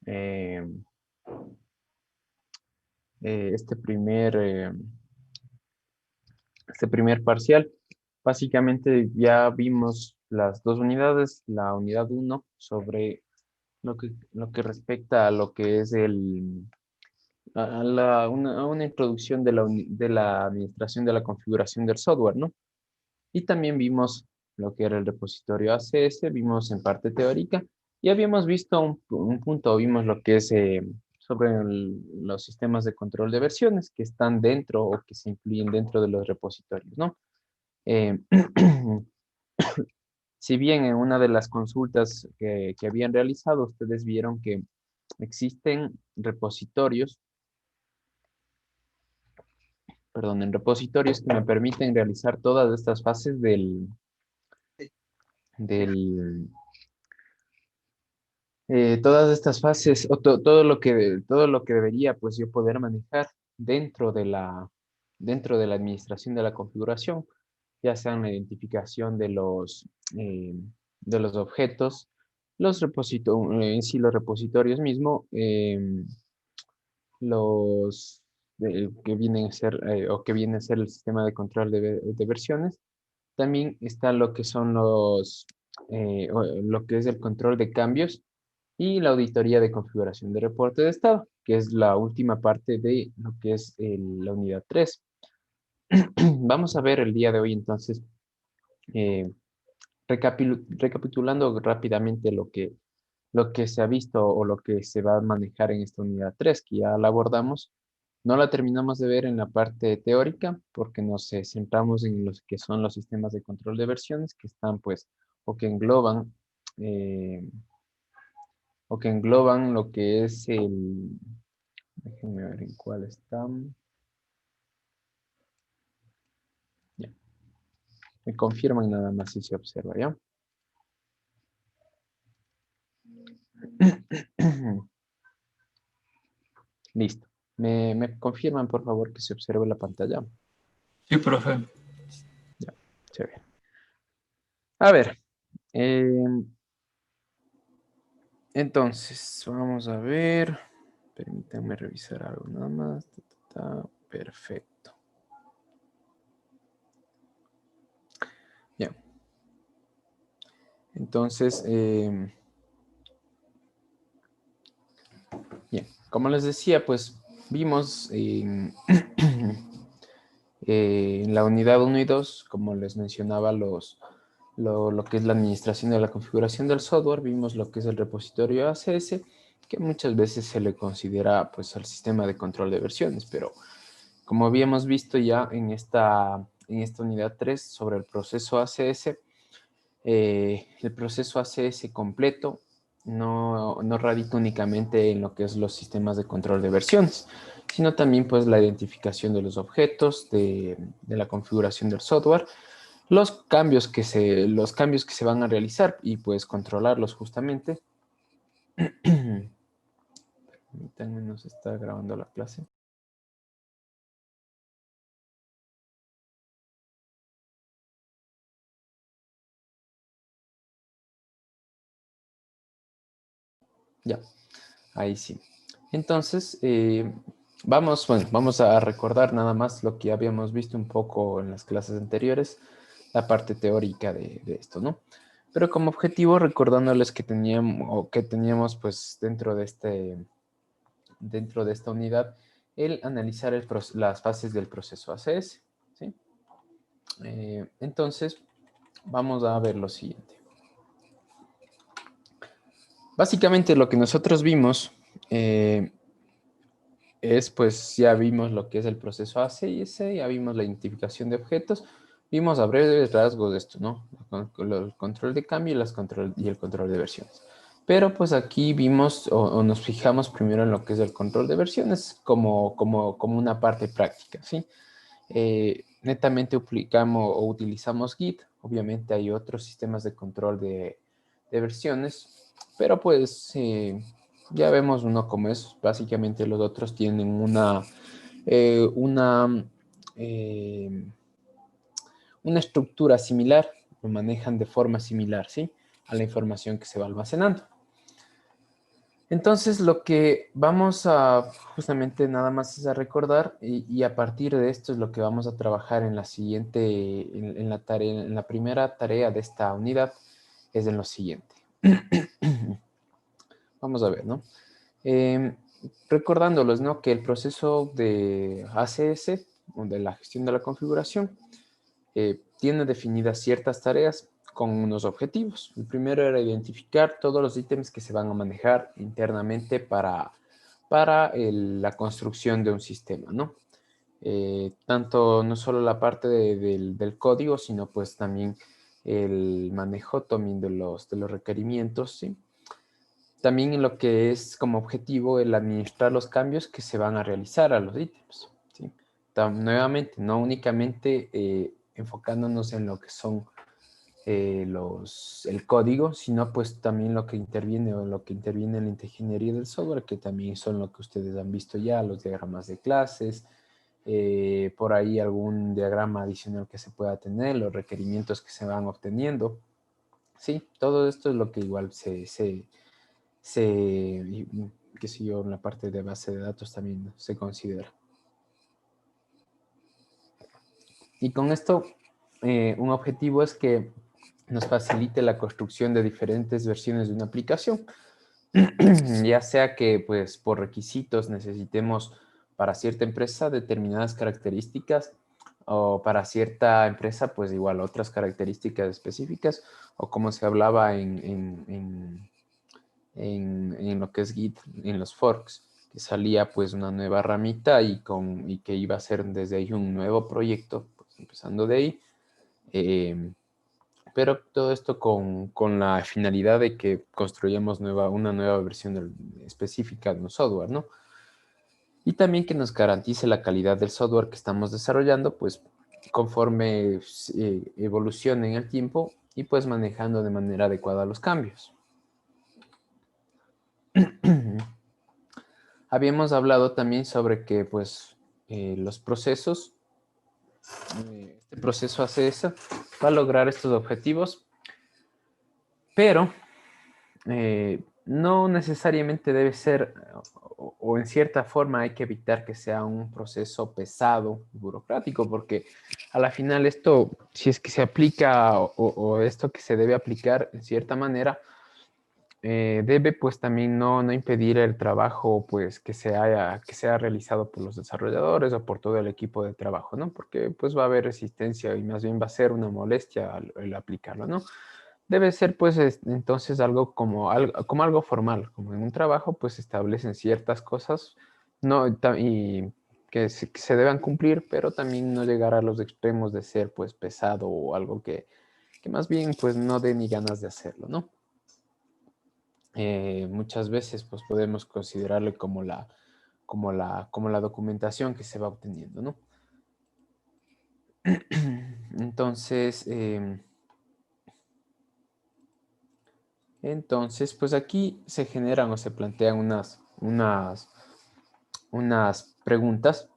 eh, eh, este primer, eh, este primer parcial. Básicamente ya vimos las dos unidades, la unidad uno sobre lo que respecta a lo que es a una introducción de de la administración de la configuración del software, ¿no? Y también vimos lo que era el repositorio ACS, vimos en parte teórica, y habíamos visto un punto, vimos lo que es sobre los sistemas de control de versiones que están dentro o que se incluyen dentro de los repositorios, ¿no? Eh, si bien en una de las consultas que habían realizado, ustedes vieron que existen repositorios, perdón, en repositorios que me permiten realizar todas estas fases del, todas estas fases, o todo lo que debería pues yo poder manejar dentro dentro de la administración de la configuración, ya sea en la identificación de los objetos, en sí los repositorios mismos, que vienen a ser, o que viene a ser el sistema de control de versiones. También está lo que son lo que es el control de cambios y la auditoría de configuración de reporte de estado, que es la última parte de lo que es la unidad 3. Vamos a ver el día de hoy entonces, eh, recapitulando rápidamente lo que se ha visto o lo que se va a manejar en esta unidad 3 que ya la abordamos. No la terminamos de ver en la parte teórica porque nos centramos en los que son los sistemas de control de versiones que están pues o que engloban eh, lo que es déjenme ver en cuál están. Ya, me confirman nada más si se observa, ¿ya? Listo. Me confirman, por favor, que se observe la pantalla. Sí, profe. Ya, se ve. A ver, eh, entonces, vamos a ver. Permítanme revisar algo nada más. Perfecto. Ya. Entonces, bien, como les decía, pues vimos en la unidad uno y 2, como les mencionaba, lo que es la administración de la configuración del software, vimos lo que es el repositorio ACS, que muchas veces se le considera pues al sistema de control de versiones, pero como habíamos visto ya en esta unidad 3 sobre el proceso ACS, el proceso ACS completo no radica únicamente en lo que es los sistemas de control de versiones, sino también pues la identificación de los objetos, de la configuración del software, los cambios que se van a realizar y pues controlarlos justamente. Permítanme, nos está grabando la clase. Ya, ahí sí. Entonces, vamos a recordar nada más lo que habíamos visto un poco en las clases anteriores, la parte teórica de esto, ¿no? Pero como objetivo, recordándoles que teníamos pues dentro de esta unidad, el analizar las fases del proceso ACS, ¿sí? Entonces, vamos a ver lo siguiente. Básicamente lo que nosotros vimos pues ya vimos lo que es el proceso ACS, ya vimos la identificación de objetos, vimos a breves rasgos de esto, ¿no? El control de cambio y el control de versiones. Pero pues aquí vimos o nos fijamos primero en lo que es el control de versiones como una parte práctica, ¿sí? Netamente aplicamos o utilizamos Git, obviamente hay otros sistemas de control de versiones, pero pues ya vemos uno como es, básicamente los otros tienen eh, una, eh, una estructura similar, lo manejan de forma similar, ¿sí? A la información que se va almacenando. Entonces, lo que vamos a justamente nada más es a recordar y a partir de esto es lo que vamos a trabajar en la siguiente, en la tarea, en la primera tarea de esta unidad es en lo siguiente. Vamos a ver, ¿no? Eh, Recordándolos, ¿no? Que el proceso de ACS, o de la gestión de la configuración, tiene definidas ciertas tareas con unos objetivos. El primero era identificar todos los ítems que se van a manejar internamente para la construcción de un sistema, ¿no? Tanto no solo la parte del código, sino pues también el manejo también de los requerimientos, ¿sí? También en lo que es como objetivo el administrar los cambios que se van a realizar a los ítems, ¿sí? Nuevamente, no únicamente enfocándonos en lo que son el código, sino pues también lo que interviene o lo que interviene en la ingeniería del software, que también son lo que ustedes han visto ya, los diagramas de clases, por ahí algún diagrama adicional que se pueda tener, los requerimientos que se van obteniendo. Sí, todo esto es lo que igual qué sé yo, en la parte de base de datos también se considera. Y con esto, un objetivo es que nos facilite la construcción de diferentes versiones de una aplicación, ya sea que pues por requisitos necesitemos para cierta empresa determinadas características o para cierta empresa pues igual otras características específicas o como se hablaba en lo que es Git, en los forks, que salía pues una nueva ramita y que iba a ser desde ahí un nuevo proyecto, pues, empezando de ahí. Pero todo esto con la finalidad de que construyamos una nueva versión específica de un software, ¿no? Y también que nos garantice la calidad del software que estamos desarrollando, pues conforme evolucione en el tiempo y pues manejando de manera adecuada los cambios. Habíamos hablado también sobre que pues los procesos, este proceso hace eso, va a lograr estos objetivos, pero no necesariamente debe ser, o en cierta forma hay que evitar que sea un proceso pesado y burocrático, porque a la final esto, si es que se aplica o esto que se debe aplicar en cierta manera, debe pues también no impedir el trabajo pues que sea realizado por los desarrolladores o por todo el equipo de trabajo, ¿no? Porque pues va a haber resistencia y más bien va a ser una molestia el aplicarlo, ¿no? Debe ser pues entonces algo como algo formal, como en un trabajo pues se establecen ciertas cosas no, y que se deban cumplir, pero también no llegar a los extremos de ser pues pesado o algo que más bien pues no dé ni ganas de hacerlo, ¿no? Muchas veces pues podemos considerarle como la documentación que se va obteniendo, ¿no? Entonces, pues aquí se generan o se plantean unas preguntas.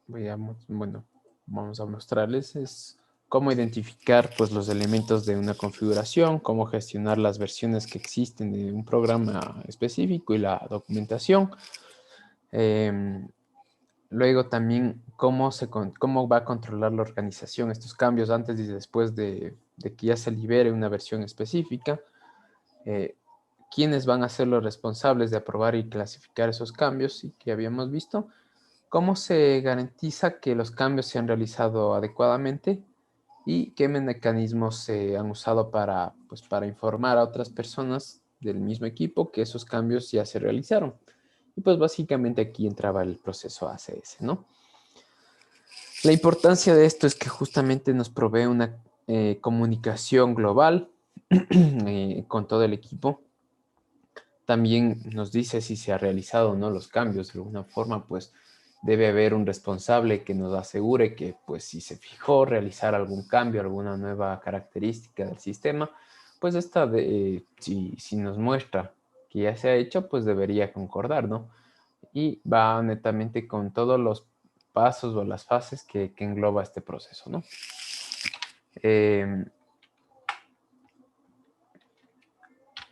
Bueno, vamos a mostrarles es cómo identificar pues, los elementos de una configuración, cómo gestionar las versiones que existen de un programa específico y la documentación. Luego también cómo va a controlar la organización estos cambios antes y después de que ya se libere una versión específica. Quiénes van a ser los responsables de aprobar y clasificar esos cambios y que habíamos visto. ¿Cómo se garantiza que los cambios se han realizado adecuadamente? ¿Y qué mecanismos se han usado pues, para informar a otras personas del mismo equipo que esos cambios ya se realizaron? Y pues básicamente aquí entraba el proceso ACS, ¿no? La importancia de esto es que justamente nos provee una comunicación global con todo el equipo. También nos dice si se ha realizado o no los cambios. De alguna forma, pues debe haber un responsable que nos asegure que, pues si se fijó realizar algún cambio, alguna nueva característica del sistema, pues si nos muestra que ya se ha hecho, pues debería concordar, ¿no? Y va netamente con todos los pasos o las fases que engloba este proceso, ¿no?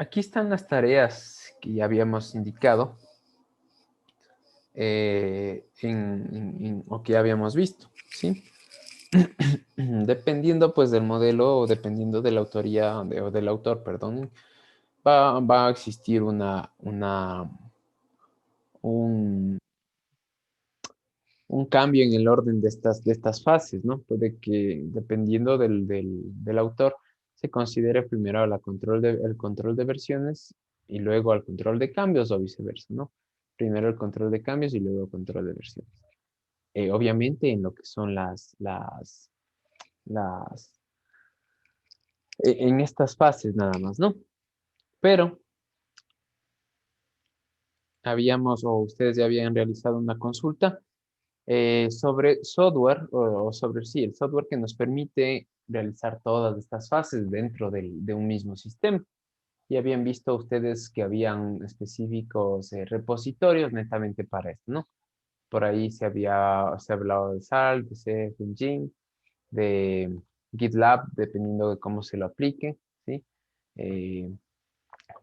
Aquí están las tareas que ya habíamos indicado o que ya habíamos visto, ¿sí? Dependiendo pues del modelo o dependiendo de la autoría o del autor, perdón, va a existir un, un cambio en el orden de estas fases, ¿no? Puede que dependiendo del autor se considere primero el control de versiones y luego al control de cambios o viceversa, ¿no? Primero el control de cambios y luego el control de versiones. Obviamente en lo que son las en estas fases nada más, ¿no? Pero habíamos, o ustedes ya habían realizado una consulta sobre software, o sobre, sí, el software que nos permite realizar todas estas fases dentro de un mismo sistema. Y habían visto ustedes que habían específicos repositorios netamente para esto, ¿no? Por ahí se ha hablado de Salt, de Ceph, de Engine, de GitLab, dependiendo de cómo se lo aplique, ¿sí? Eh,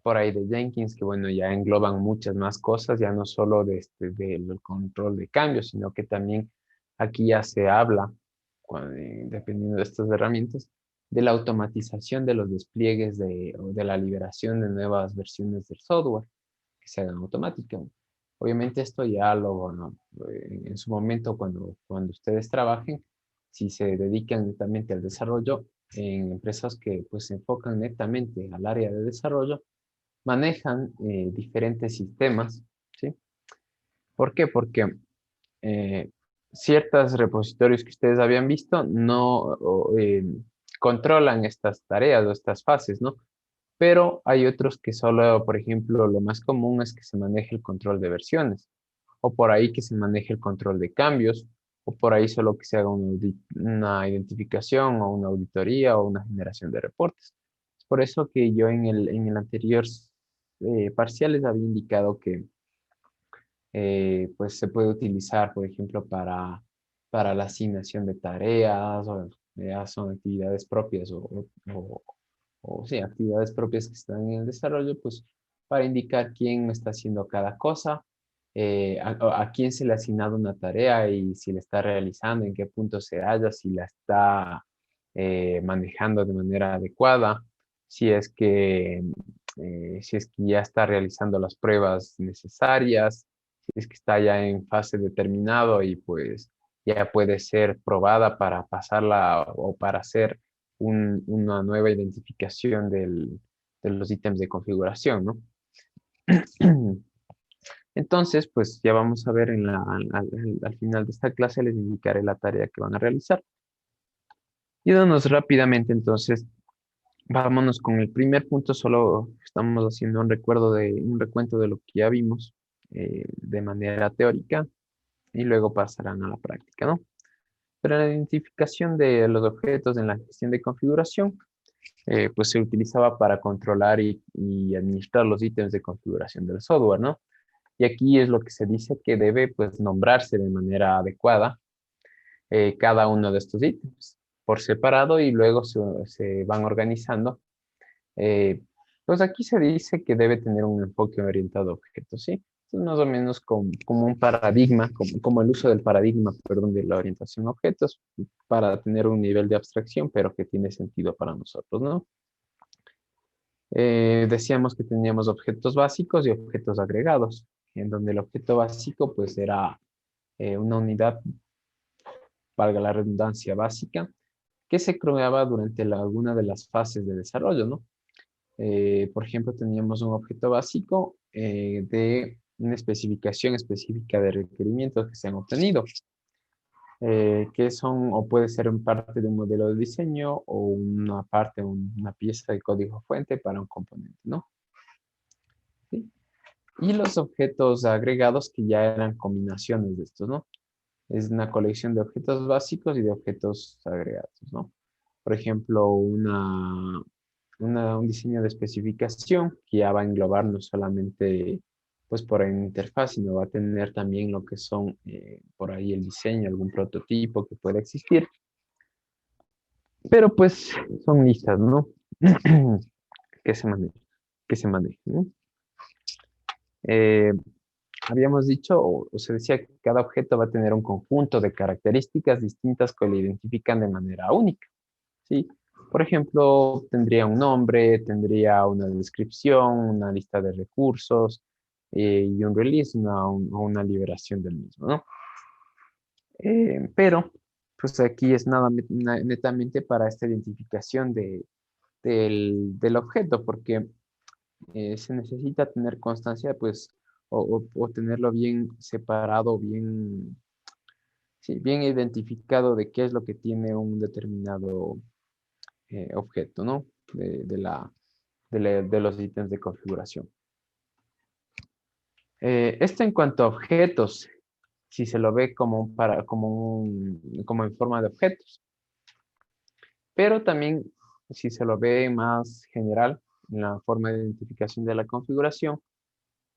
por ahí de Jenkins, que bueno, ya engloban muchas más cosas, ya no solo del control de cambios, sino que también aquí ya se habla, dependiendo de estas herramientas, de la automatización de los despliegues o de la liberación de nuevas versiones del software que se hagan automáticamente. Obviamente esto ya bueno, en su momento cuando ustedes trabajen, si se dedican netamente al desarrollo en empresas que pues se enfocan netamente al área de desarrollo, manejan diferentes sistemas, ¿sí? ¿Por qué? Porque eh, ciertos repositorios que ustedes habían visto no controlan estas tareas o estas fases, ¿no? Pero hay otros que solo, por ejemplo, lo más común es que se maneje el control de versiones, o por ahí que se maneje el control de cambios, o por ahí solo que se haga una identificación o una auditoría o una generación de reportes. Es por eso que yo en el anterior parcial les había indicado que pues se puede utilizar, por ejemplo, para la asignación de tareas, o ya son actividades propias o sí, actividades propias que están en el desarrollo, pues para indicar quién está haciendo cada cosa, a quién se le ha asignado una tarea y si la está realizando, en qué punto se halla, si la está manejando de manera adecuada, si es si es que ya está realizando las pruebas necesarias, si es que está ya en fase determinado y pues ya puede ser probada para pasarla o para hacer una nueva identificación de los ítems de configuración, ¿no? Entonces, pues ya vamos a ver al final de esta clase, les indicaré la tarea que van a realizar. Yéndonos rápidamente, entonces, vámonos con el primer punto, solo estamos haciendo un recuento de lo que ya vimos de manera teórica y luego pasarán a la práctica, ¿no? Pero la identificación de los objetos en la gestión de configuración, pues se utilizaba para controlar y administrar los ítems de configuración del software, ¿no? Y aquí es lo que se dice que debe, pues, nombrarse de manera adecuada cada uno de estos ítems por separado y luego se van organizando. Eh, pues aquí se dice que debe tener un enfoque orientado a objetos, ¿sí? Es más o menos como un paradigma, como el uso del paradigma, perdón, de la orientación a objetos para tener un nivel de abstracción, pero que tiene sentido para nosotros, ¿no? Decíamos que teníamos objetos básicos y objetos agregados, en donde el objeto básico pues era una unidad, valga la redundancia, básica, que se creaba durante alguna de las fases de desarrollo, ¿no? Por ejemplo, teníamos un objeto básico de una especificación específica de requerimientos que se han obtenido, que son o puede ser en parte de un modelo de diseño o una pieza de código fuente para un componente, ¿no? ¿Sí? Y los objetos agregados que ya eran combinaciones de estos, ¿no? Es una colección de objetos básicos y de objetos agregados, ¿no? Por ejemplo, un diseño de especificación que ya va a englobar no solamente pues por ahí una interfaz, sino va a tener también lo que son por ahí el diseño, algún prototipo que pueda existir, pero pues son listas, ¿no? que se manejan, ¿no? Eh, Habíamos dicho, o se decía que cada objeto va a tener un conjunto de características distintas que lo identifican de manera única, ¿sí? Por ejemplo, tendría un nombre, tendría una descripción, una lista de recursos y un release, una liberación del mismo, ¿no? Pero, pues aquí es nada netamente para esta identificación del objeto, porque se necesita tener constancia, pues, o tenerlo bien separado, bien, sí, bien identificado de qué es lo que tiene un determinado objeto, ¿no? De los ítems de configuración. Esto en cuanto a objetos, si se lo ve como en forma de objetos, pero también si se lo ve más general, en la forma de identificación de la configuración,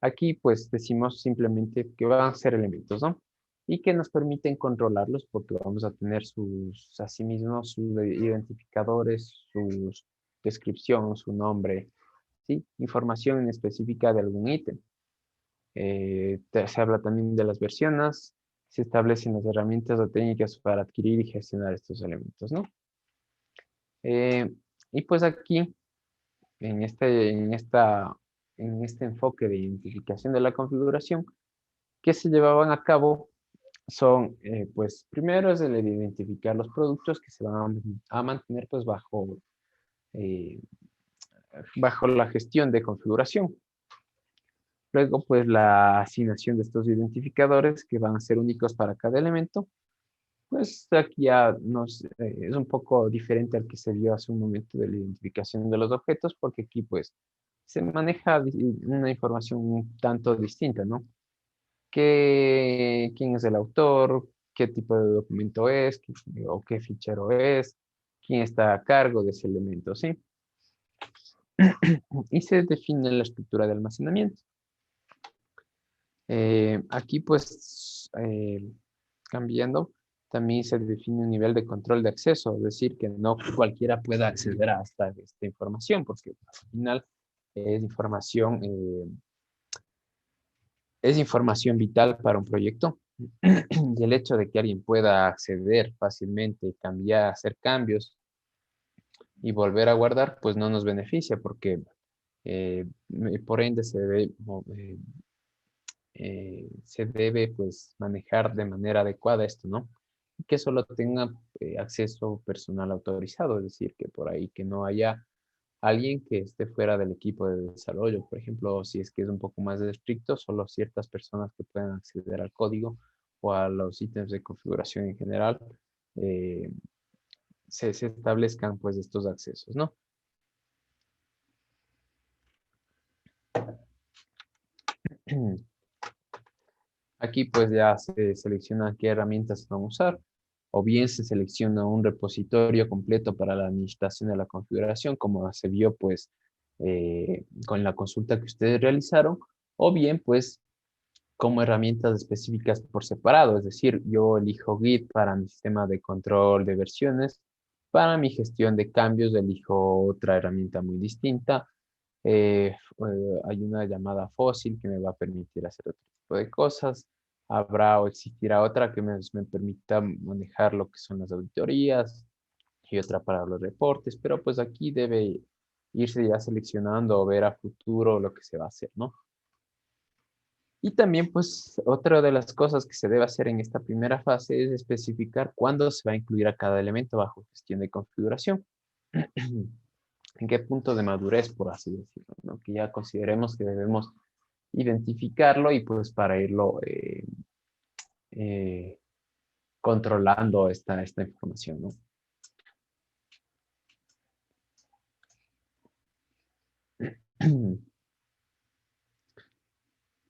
aquí pues decimos simplemente que van a ser elementos, ¿no? Y que nos permiten controlarlos porque vamos a tener asimismo, sus identificadores, su descripción, su nombre, ¿sí? Información específica de algún ítem. Se habla también de las versiones, se establecen las herramientas o técnicas para adquirir y gestionar estos elementos, ¿no? Eh, y pues aquí, en este enfoque de identificación de la configuración, que se llevaban a cabo son, pues, primero es el de identificar los productos que se van a mantener, pues, eh, bajo la gestión de configuración. Luego, pues, la asignación de estos identificadores que van a ser únicos para cada elemento. Pues aquí ya es un poco diferente al que se vio hace un momento de la identificación de los objetos, porque aquí, pues, se maneja una información un tanto distinta, ¿no? Quién es el autor, qué tipo de documento es, o qué fichero es, quién está a cargo de ese elemento, ¿sí? Y se define la estructura de almacenamiento. Aquí, pues, cambiando, también se define un nivel de control de acceso, es decir, que no cualquiera pueda acceder a esta información, porque al final es información, eh, es información vital para un proyecto. Y el hecho de que alguien pueda acceder fácilmente, cambiar, hacer cambios y volver a guardar, pues no nos beneficia porque por ende se debe pues manejar de manera adecuada esto, ¿no? Y que solo tenga acceso personal autorizado, es decir, que por ahí que no haya alguien que esté fuera del equipo de desarrollo. Por ejemplo, si es que es un poco más estricto, solo ciertas personas que puedan acceder al código o a los ítems de configuración en general eh, se establezcan pues estos accesos, ¿no? Aquí pues ya se selecciona qué herramientas se van a usar, o bien se selecciona un repositorio completo para la administración de la configuración, como se vio pues con la consulta que ustedes realizaron, o bien pues como herramientas específicas por separado, es decir, yo elijo Git para mi sistema de control de versiones, para mi gestión de cambios elijo otra herramienta muy distinta. Hay una llamada Fossil que me va a permitir hacer otro tipo de cosas. Habrá o existirá otra que me permita manejar lo que son las auditorías y otra para los reportes, pero pues aquí debe irse ya seleccionando o ver a futuro lo que se va a hacer, ¿no? Y también, pues, otra de las cosas que se debe hacer en esta primera fase es especificar cuándo se va a incluir a cada elemento bajo gestión de configuración. En qué punto de madurez, por así decirlo, ¿no? Que ya consideremos que debemos identificarlo y pues para irlo eh, controlando esta información, ¿no?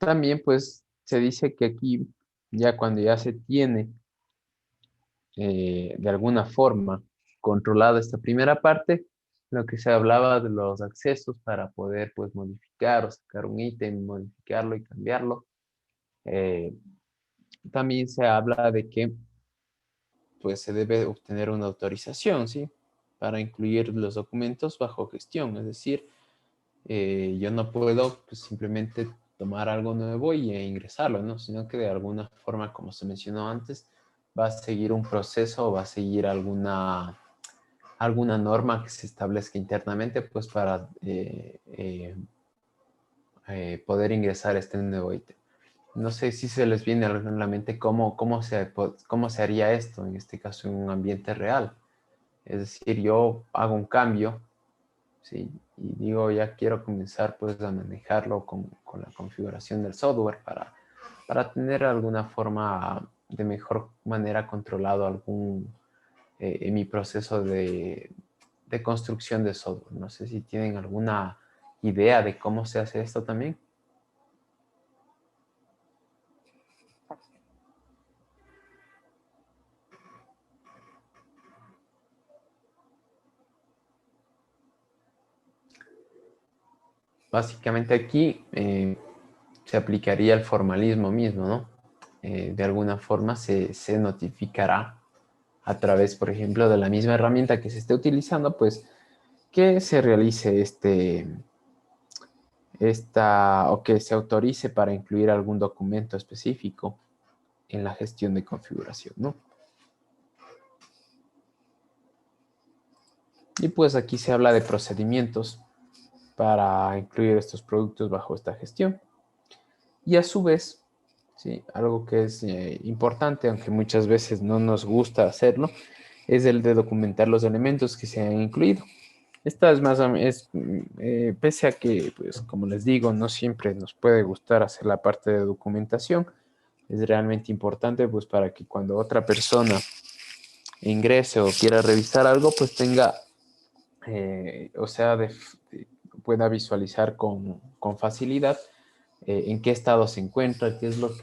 También, pues, se dice que aquí, ya cuando ya se tiene de alguna forma controlada esta primera parte, lo que se hablaba de los accesos para poder pues modificar o sacar un ítem, modificarlo y cambiarlo. Eh, También se habla de que pues se debe obtener una autorización, ¿sí? Para incluir los documentos bajo gestión, es decir, yo no puedo pues, simplemente tomar algo nuevo y ingresarlo, ¿no? Sino que de alguna forma, como se mencionó antes, va a seguir un proceso o va a seguir alguna norma que se establezca internamente, pues para poder ingresar este nuevo ítem. No sé si se les viene a la mente cómo se haría esto, en este caso en un ambiente real. Es decir, yo hago un cambio, ¿sí? Y digo, ya quiero comenzar pues a manejarlo con la configuración del software para tener alguna forma de mejor manera controlado en mi proceso de construcción de software. No sé si tienen alguna idea de cómo se hace esto también. Básicamente aquí se aplicaría el formalismo mismo, ¿no? De alguna forma se notificará a través, por ejemplo, de la misma herramienta que se esté utilizando, pues que se realice o que se autorice para incluir algún documento específico en la gestión de configuración, ¿no? Y pues aquí se habla de procedimientos para incluir estos productos bajo esta gestión. Y a su vez, ¿sí? Algo que es importante, aunque muchas veces no nos gusta hacerlo, es el de documentar los elementos que se han incluido. Esta es pese a que, pues, como les digo, no siempre nos puede gustar hacer la parte de documentación, es realmente importante, pues, para que cuando otra persona ingrese o quiera revisar algo, pues tenga, o sea, pueda visualizar con facilidad en qué estado se encuentra, qué es lo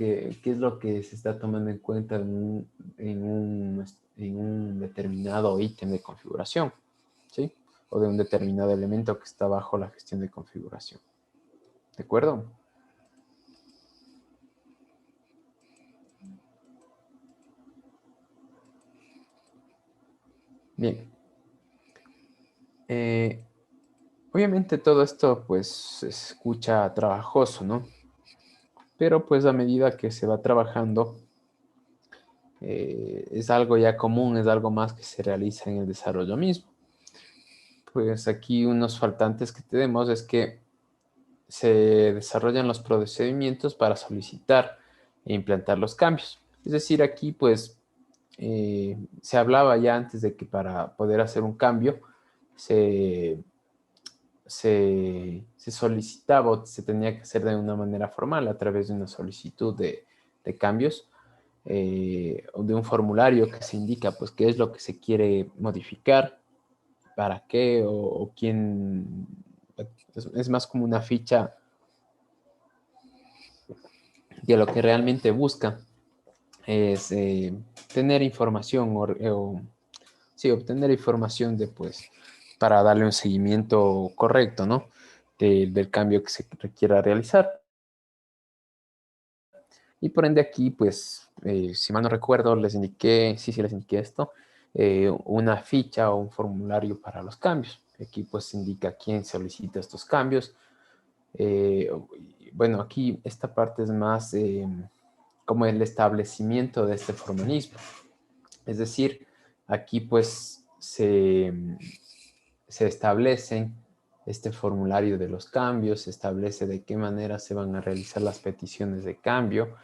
que se está tomando en cuenta en un determinado ítem de configuración, ¿sí? O de un determinado elemento que está bajo la gestión de configuración. ¿De acuerdo? Bien. Eh, Obviamente todo esto pues se escucha trabajoso, ¿no? Pero pues a medida que se va trabajando, es algo ya común, es algo más que se realiza en el desarrollo mismo. Pues aquí unos faltantes que tenemos es que se desarrollan los procedimientos para solicitar e implantar los cambios. Es decir, aquí pues se hablaba ya antes de que para poder hacer un cambio se, se solicitaba o se tenía que hacer de una manera formal a través de una solicitud de cambios o de un formulario que se indica pues qué es lo que se quiere modificar, para qué o quién. Es más como una ficha de lo que realmente busca es tener información sí, obtener información después para darle un seguimiento correcto, ¿no? Del cambio que se requiera realizar. Y por ende aquí, pues, si mal no recuerdo, les indiqué, sí, les indiqué esto, una ficha o un formulario para los cambios. Aquí pues indica quién solicita estos cambios. Eh, bueno, aquí esta parte es más como el establecimiento de este formalismo. Es decir, aquí pues se establecen este formulario de los cambios, se establece de qué manera se van a realizar las peticiones de cambio,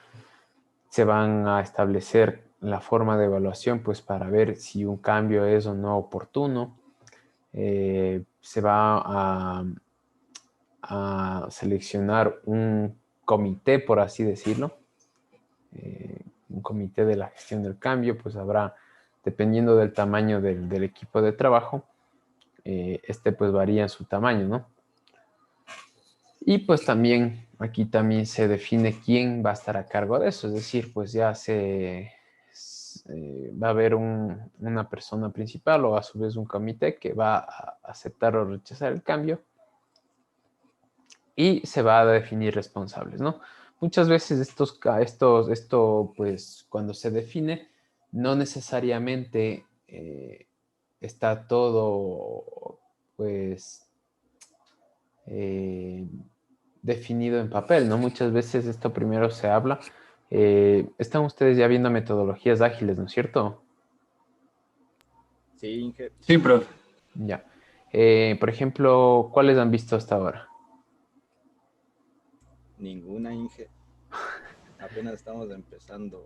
se van a establecer la forma de evaluación pues para ver si un cambio es o no oportuno, se va a seleccionar un comité, por así decirlo, un comité de la gestión del cambio, pues habrá, dependiendo del tamaño del equipo de trabajo, este pues varía en su tamaño, ¿no? Y pues también, aquí también se define quién va a estar a cargo de eso, es decir, pues ya va a haber una persona principal o a su vez un comité que va a aceptar o rechazar el cambio y se va a definir responsables, ¿no? Muchas veces esto, pues, cuando se define, no necesariamente está todo, pues, eh, definido en papel, ¿no? Muchas veces esto primero se habla. Están ustedes ya viendo metodologías ágiles, ¿no es cierto? Sí, Inge. Sí, profe. Ya. Por ejemplo, ¿cuáles han visto hasta ahora? Ninguna, Inge. Apenas estamos empezando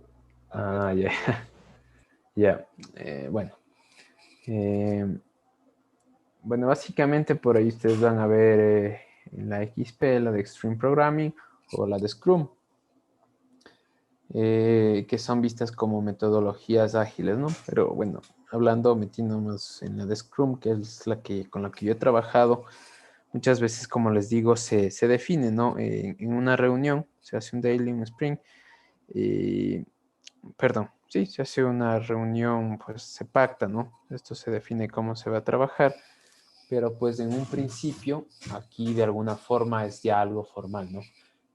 a ver Ah, algo ya. de eso. Ya. Bueno. Eh, bueno, básicamente por ahí ustedes van a ver la XP, la de Extreme Programming o la de Scrum, que son vistas como metodologías ágiles, ¿no? Pero bueno, hablando, metiéndonos en la de Scrum, que es la que con la que yo he trabajado, muchas veces, como les digo, se define, ¿no? En una reunión, se hace un daily, un sprint, perdón, sí, se hace una reunión, pues se pacta, ¿no? Esto se define cómo se va a trabajar, pero pues en un principio, aquí de alguna forma es ya algo formal, ¿no?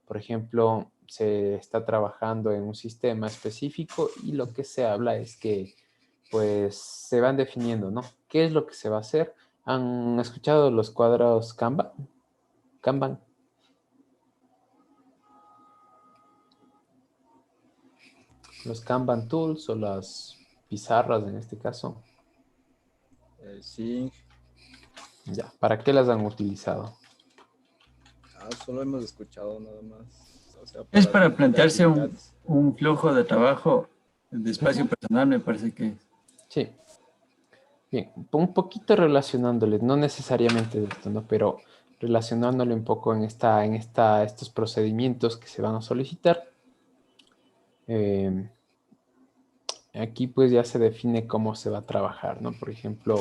Por ejemplo, se está trabajando en un sistema específico y lo que se habla es que pues se van definiendo, ¿no? ¿Qué es lo que se va a hacer? ¿Han escuchado los cuadros Kanban? Kanban. Los Kanban tools o las pizarras en este caso. Sí, Inge. Ya, ¿para qué las han utilizado? Solo hemos escuchado nada más. O sea, Es para para dividir plantearse actividades. un flujo de trabajo de espacio personal, me parece que es. Sí, bien, un poquito relacionándole, no necesariamente de esto, ¿no? Pero relacionándole un poco estos procedimientos que se van a solicitar. Eh, Aquí pues ya se define cómo se va a trabajar, ¿no? Por ejemplo,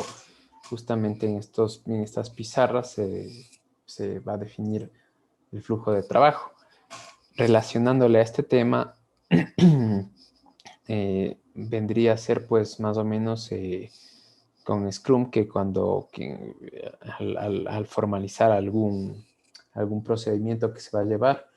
justamente en estas pizarras se va a definir el flujo de trabajo. Relacionándole a este tema, vendría a ser pues más o menos con Scrum que al formalizar algún procedimiento que se va a llevar,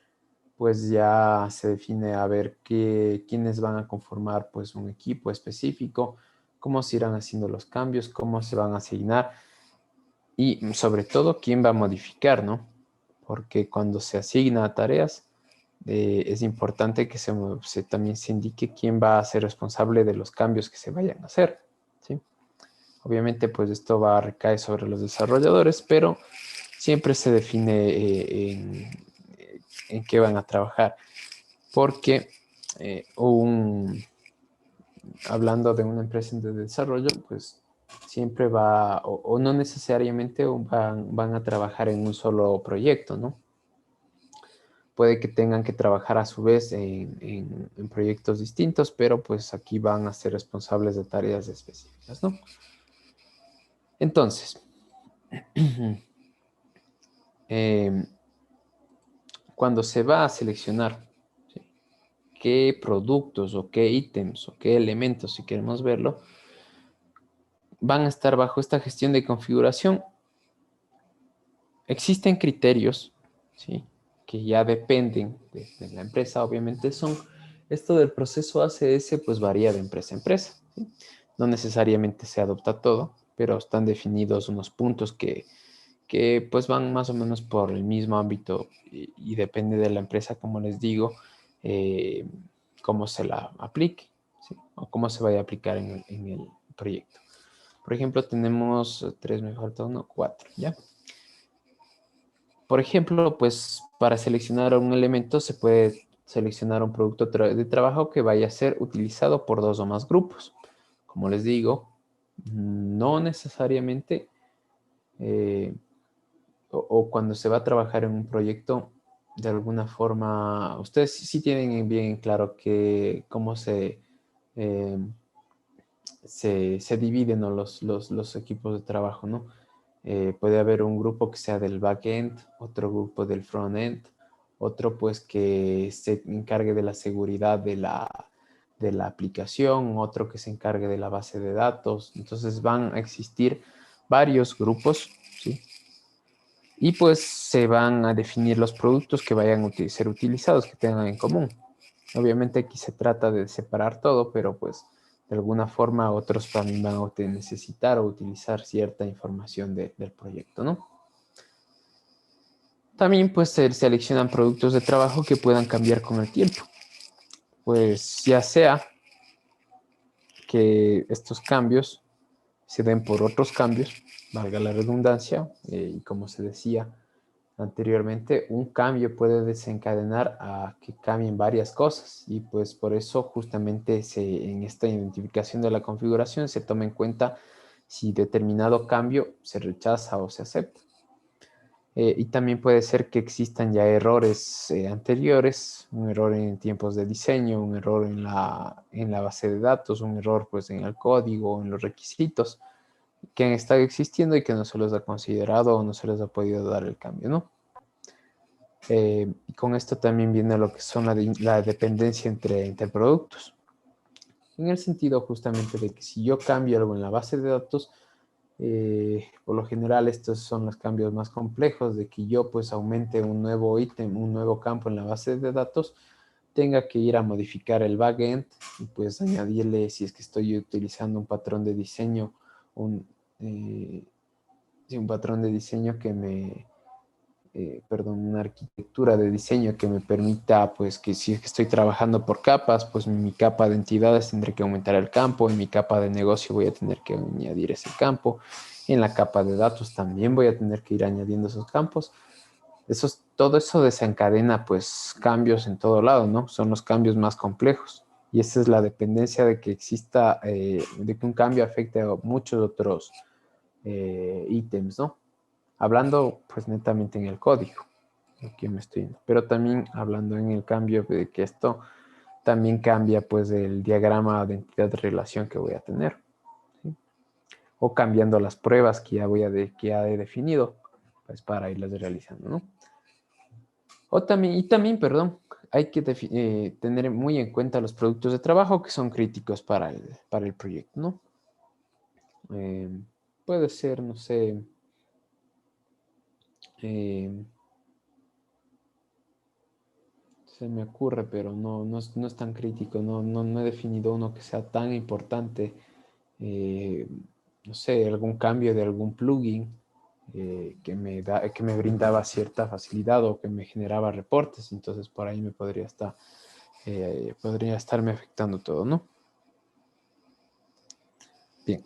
pues ya se define a ver quiénes van a conformar pues un equipo específico, cómo se irán haciendo los cambios, cómo se van a asignar y sobre todo quién va a modificar, ¿no? Porque cuando se asigna tareas, es importante que también se indique quién va a ser responsable de los cambios que se vayan a hacer, ¿sí? Obviamente, pues esto va a recaer sobre los desarrolladores, pero siempre se define en qué van a trabajar, porque hablando de una empresa de desarrollo, pues siempre o no necesariamente van a trabajar en un solo proyecto, ¿no? Puede que tengan que trabajar a su vez en proyectos distintos, pero pues aquí van a ser responsables de tareas específicas, ¿no? Entonces, eh, cuando se va a seleccionar, ¿sí?, qué productos o qué ítems o qué elementos, si queremos verlo, van a estar bajo esta gestión de configuración, existen criterios, ¿sí?, que ya dependen de la empresa, obviamente esto del proceso ACS pues varía de empresa a empresa, ¿sí? No necesariamente se adopta todo, pero están definidos unos puntos que pues van más o menos por el mismo ámbito y depende de la empresa, como les digo, eh, cómo se la aplique, ¿sí?, o cómo se vaya a aplicar en el proyecto. Por ejemplo, tenemos tres, me falta uno, cuatro, ¿ya? Por ejemplo, pues para seleccionar un elemento se puede seleccionar un producto de trabajo que vaya a ser utilizado por dos o más grupos. Como les digo, no necesariamente eh, o cuando se va a trabajar en un proyecto, de alguna forma, ustedes sí tienen bien claro cómo eh, se dividen, ¿no?, los equipos de trabajo, ¿no? Puede haber un grupo que sea del back-end, otro grupo del front-end, otro pues que se encargue de la seguridad de la aplicación, otro que se encargue de la base de datos. Entonces van a existir varios grupos, ¿sí? Y pues se van a definir los productos que vayan a ser utilizados, que tengan en común. Obviamente aquí se trata de separar todo, pero pues de alguna forma otros también van a necesitar o utilizar cierta información del proyecto, ¿no? También pues se seleccionan productos de trabajo que puedan cambiar con el tiempo. Pues ya sea que estos cambios se den por otros cambios, valga la redundancia, y como se decía anteriormente, un cambio puede desencadenar a que cambien varias cosas y pues por eso justamente en esta identificación de la configuración se toma en cuenta si determinado cambio se rechaza o se acepta. Y también puede ser que existan ya errores anteriores, un error en tiempos de diseño, un error en la base de datos, un error pues en el código, en los requisitos que han estado existiendo y que no se les ha considerado o no se les ha podido dar el cambio, ¿no? Y con esto también viene lo que son la dependencia entre productos. En el sentido justamente de que si yo cambio algo en la base de datos, por lo general estos son los cambios más complejos, de que yo pues aumente un nuevo ítem, un nuevo campo en la base de datos, tenga que ir a modificar el backend y pues añadirle, si es que estoy utilizando un patrón de diseño, un, un patrón de diseño que una arquitectura de diseño que me permita, pues que si es que estoy trabajando por capas, pues mi capa de entidades tendré que aumentar el campo, en mi capa de negocio voy a tener que añadir ese campo, en la capa de datos también voy a tener que ir añadiendo esos campos. Todo eso desencadena pues cambios en todo lado, ¿no? Son los cambios más complejos. Y esa es la dependencia de que exista, de que un cambio afecte a muchos otros ítems, ¿no? Hablando pues netamente en el código, aquí me estoy yendo, pero también hablando en el cambio de que esto también cambia pues el diagrama de entidad de relación que voy a tener, ¿sí? O cambiando las pruebas que que ya he definido pues para irlas realizando, ¿no? Perdón, hay que tener muy en cuenta los productos de trabajo que son críticos para el proyecto, ¿no? Eh, puede ser, no sé, se me ocurre, pero no es tan crítico, no he definido uno que sea tan importante. eh, no sé, algún cambio de algún plugin que me brindaba cierta facilidad o que me generaba reportes, entonces por ahí me podría estarme afectando todo, ¿no? Bien.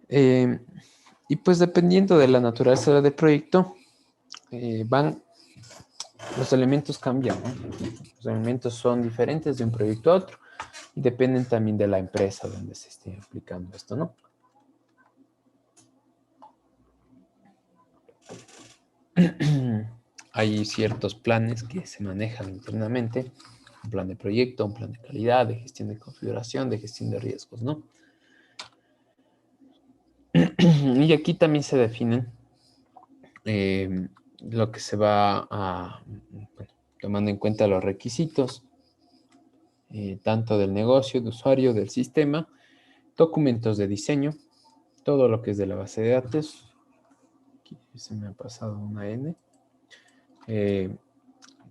Eh, y pues dependiendo de la naturaleza del proyecto, los elementos cambian, ¿no? Los elementos son diferentes de un proyecto a otro y dependen también de la empresa donde se esté aplicando esto, ¿no? Hay ciertos planes que se manejan internamente, un plan de proyecto, un plan de calidad, de gestión de configuración, de gestión de riesgos, ¿no? Y aquí también se definen lo que se va bueno, tomando en cuenta los requisitos, tanto del negocio, de usuario, del sistema, documentos de diseño, todo lo que es de la base de datos. Aquí se me ha pasado una N.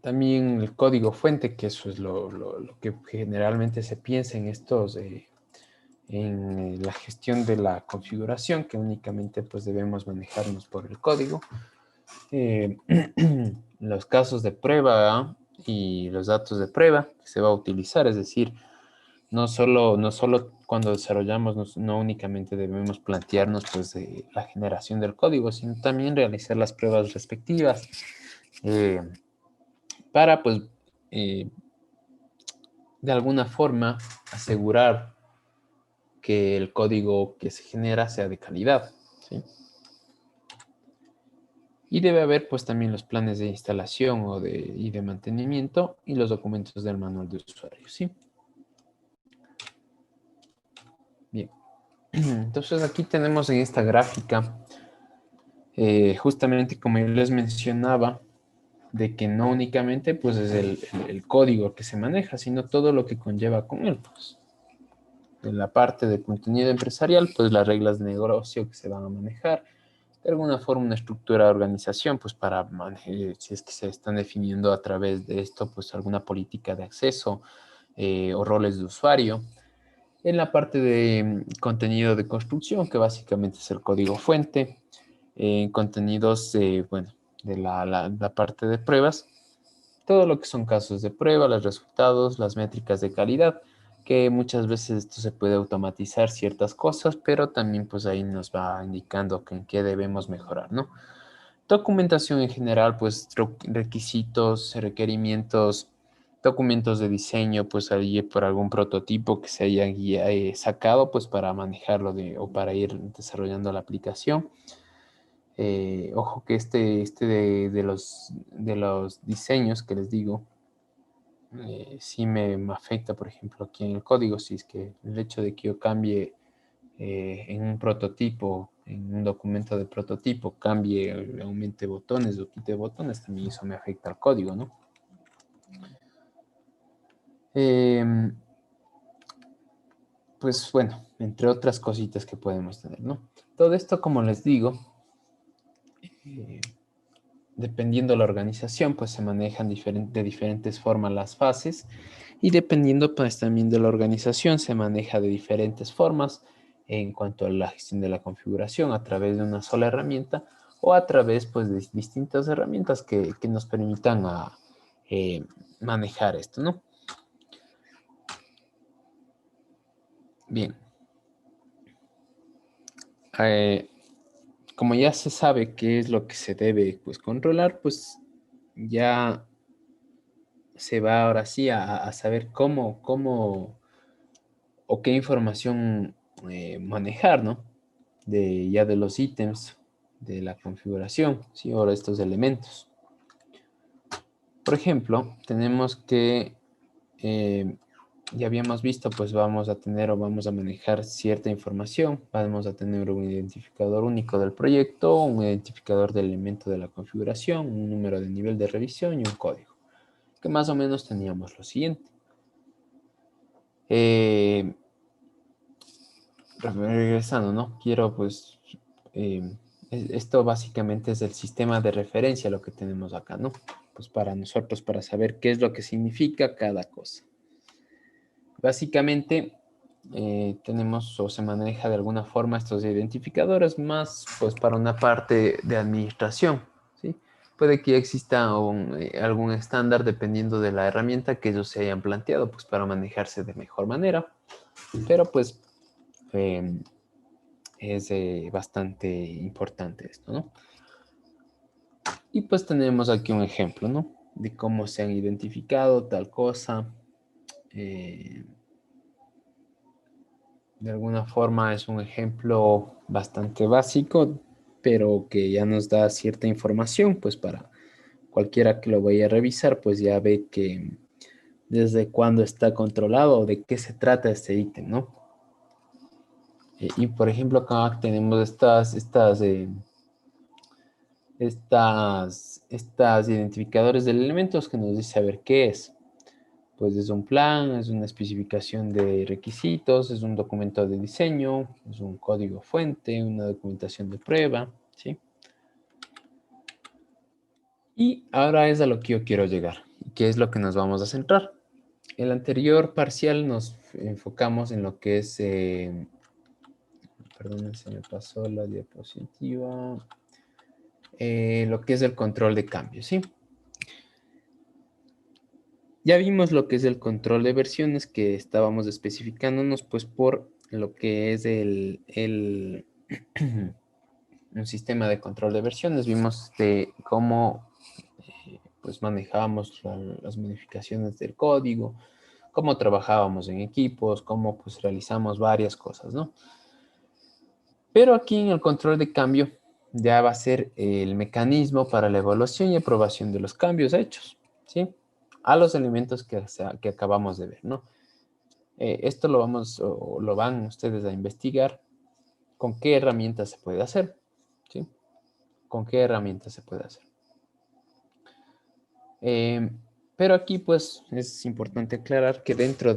También el código fuente, que eso es lo que generalmente se piensa en en la gestión de la configuración, que únicamente pues debemos manejarnos por el código. Los casos de prueba y los datos de prueba que se va a utilizar, es decir, no solo cuando desarrollamos, no únicamente debemos plantearnos pues la generación del código, sino también realizar las pruebas respectivas para pues de alguna forma asegurar que el código que se genera sea de calidad, ¿sí? Y debe haber pues también los planes de instalación y de mantenimiento y los documentos del manual de usuario, ¿sí? Bien. Entonces aquí tenemos en esta gráfica, justamente como yo les mencionaba, de que no únicamente pues es el código que se maneja, sino todo lo que conlleva con él, pues. En la parte de contenido empresarial, pues las reglas de negocio que se van a manejar, de alguna forma una estructura de organización, pues para manejar, si es que se están definiendo a través de esto, pues alguna política de acceso, o roles de usuario. En la parte de contenido de construcción, que básicamente es el código fuente. En contenidos, bueno, de la parte de pruebas. Todo lo que son casos de prueba, los resultados, las métricas de calidad, que muchas veces esto se puede automatizar ciertas cosas, pero también pues ahí nos va indicando que en qué debemos mejorar, ¿no? Documentación en general, pues requisitos, requerimientos, documentos de diseño, pues ahí por algún prototipo que se haya sacado, pues para manejarlo o para ir desarrollando la aplicación. Ojo que este de los diseños que les digo, sí me afecta, por ejemplo, aquí en el código, si es que el hecho de que yo cambie en un prototipo, en un documento de prototipo, cambie, aumente botones o quite botones, también eso me afecta al código, ¿no? Pues bueno, entre otras cositas que podemos tener, ¿no? Todo esto, como les digo, eh, dependiendo de la organización, pues se manejan de diferentes formas las fases y dependiendo pues también de la organización se maneja de diferentes formas en cuanto a la gestión de la configuración a través de una sola herramienta o a través pues de distintas herramientas que nos permitan manejar esto, ¿no? Bien. Como ya se sabe qué es lo que se debe pues controlar, pues ya se va ahora sí a saber cómo o qué información manejar, ¿no? Ya de los ítems de la configuración, ¿sí? Ahora estos elementos. Por ejemplo, tenemos que, ya habíamos visto, pues vamos a tener o vamos a manejar cierta información. Vamos a tener un identificador único del proyecto, un identificador de elemento de la configuración, un número de nivel de revisión y un código. Que más o menos teníamos lo siguiente. Regresando, ¿no? Quiero, pues, esto básicamente es el sistema de referencia, lo que tenemos acá, ¿no? Pues para nosotros, para saber qué es lo que significa cada cosa. Básicamente, tenemos o se maneja de alguna forma estos identificadores más, pues, para una parte de administración, ¿sí? Puede que exista algún estándar dependiendo de la herramienta que ellos se hayan planteado, pues, para manejarse de mejor manera, pero, pues, es bastante importante esto, ¿no? Y pues tenemos aquí un ejemplo, ¿no? De cómo se han identificado tal cosa. De alguna forma es un ejemplo bastante básico, pero que ya nos da cierta información, pues para cualquiera que lo vaya a revisar, pues ya ve que desde cuándo está controlado o de qué se trata este ítem, ¿no? Y por ejemplo, acá tenemos estas identificadores de elementos que nos dice a ver qué es. Pues es un plan, es una especificación de requisitos, es un documento de diseño, es un código fuente, una documentación de prueba, ¿sí? Y ahora es a lo que yo quiero llegar, que es lo que nos vamos a centrar. El anterior parcial nos enfocamos en lo que es, perdón, se me pasó la diapositiva, lo que es el control de cambio, ¿sí? Ya vimos lo que es el control de versiones que estábamos especificándonos pues por lo que es un sistema de control de versiones. Vimos de cómo pues manejábamos las modificaciones del código, cómo trabajábamos en equipos, cómo pues realizamos varias cosas, ¿no? Pero aquí en el control de cambio ya va a ser el mecanismo para la evaluación y aprobación de los cambios hechos, ¿sí? A los elementos que acabamos de ver, ¿no? Esto lo van ustedes a investigar con qué herramientas se puede hacer, ¿sí? Con qué herramientas se puede hacer. Eh, pero aquí, pues, es importante aclarar que dentro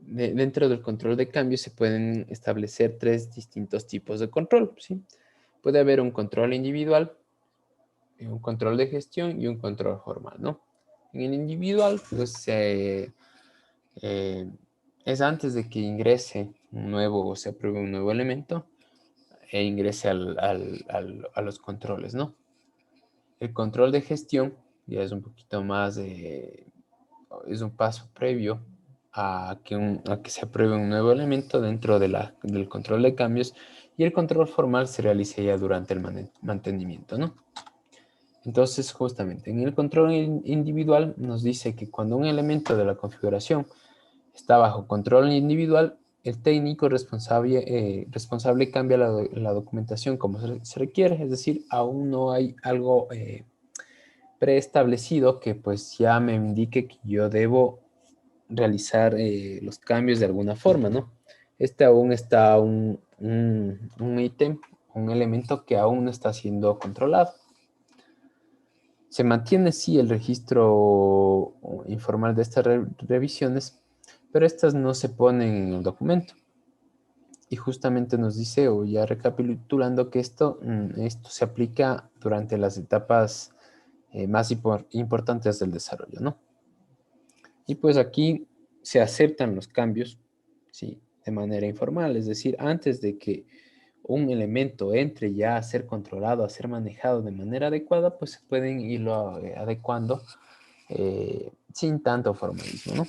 dentro del control de cambio se pueden establecer tres distintos tipos de control, ¿sí? Puede haber un control individual, un control de gestión y un control formal, ¿no? En el individual, pues es antes de que ingrese un nuevo o se apruebe un nuevo elemento e ingrese a los controles, ¿no? El control de gestión ya es un poquito más, es un paso previo a que se apruebe un nuevo elemento dentro del control de cambios y el control formal se realiza ya durante el mantenimiento, ¿no? Entonces, justamente en el control individual nos dice que cuando un elemento de la configuración está bajo control individual, el técnico responsable cambia la documentación como se requiere, es decir, aún no hay algo preestablecido que pues ya me indique que yo debo realizar los cambios de alguna forma, ¿no? Este aún está un ítem, un elemento que aún no está siendo controlado. Se mantiene sí el registro informal de estas revisiones, pero estas no se ponen en el documento. Y justamente nos dice, o ya recapitulando, que esto se aplica durante las etapas más importantes del desarrollo, ¿no? Y pues aquí se aceptan los cambios, ¿sí? De manera informal, es decir, antes de que un elemento entre ya a ser controlado, a ser manejado de manera adecuada, pues se pueden irlo adecuando sin tanto formalismo, ¿no?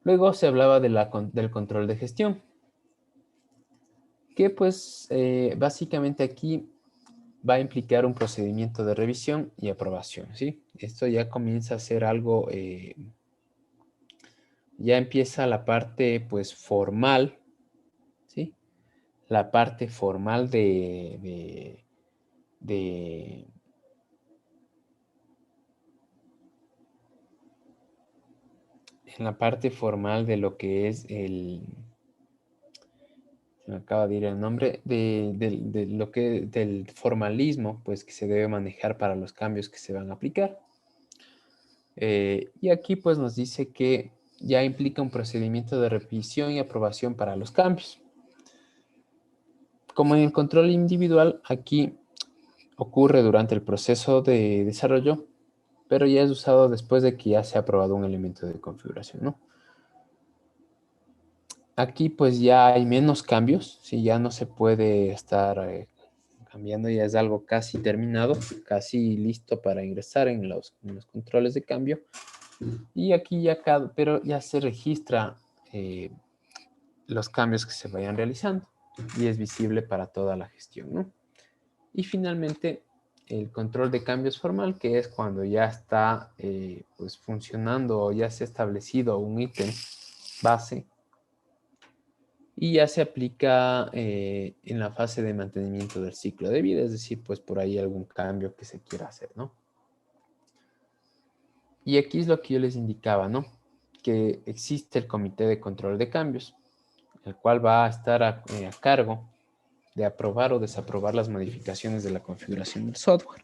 Luego se hablaba del control de gestión, que pues básicamente aquí va a implicar un procedimiento de revisión y aprobación, ¿sí? Esto ya comienza a ser algo, ya empieza la parte pues formal, ¿sí? La parte formal de en la parte formal de lo que es se me acaba de ir el nombre, de lo que, del formalismo, pues que se debe manejar para los cambios que se van a aplicar. Y aquí pues nos dice que ya implica un procedimiento de revisión y aprobación para los cambios. Como en el control individual, aquí ocurre durante el proceso de desarrollo, pero ya es usado después de que ya se ha aprobado un elemento de configuración, ¿no? Aquí pues ya hay menos cambios, si ya no se puede estar cambiando, ya es algo casi terminado, casi listo para ingresar en los controles de cambio. Y aquí ya pero ya se registra los cambios que se vayan realizando y es visible para toda la gestión, ¿no? Y finalmente el control de cambios formal, que es cuando ya está pues funcionando o ya se ha establecido un ítem base y ya se aplica en la fase de mantenimiento del ciclo de vida, es decir, pues por ahí algún cambio que se quiera hacer, ¿no? Y aquí es lo que yo les indicaba, ¿no? Que existe el comité de control de cambios, el cual va a estar a cargo de aprobar o desaprobar las modificaciones de la configuración del software.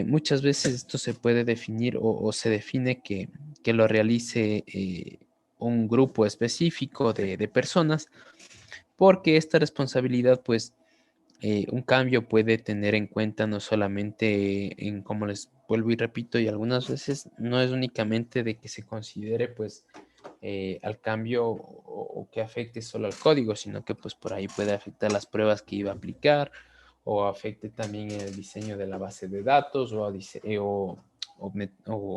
Muchas veces esto se puede definir o se define que lo realice un grupo específico de personas, porque esta responsabilidad, pues, un cambio puede tener en cuenta no solamente en, como les vuelvo y repito, y algunas veces no es únicamente de que se considere, pues, al cambio o que afecte solo al código, sino que pues por ahí puede afectar las pruebas que iba a aplicar o afecte también el diseño de la base de datos o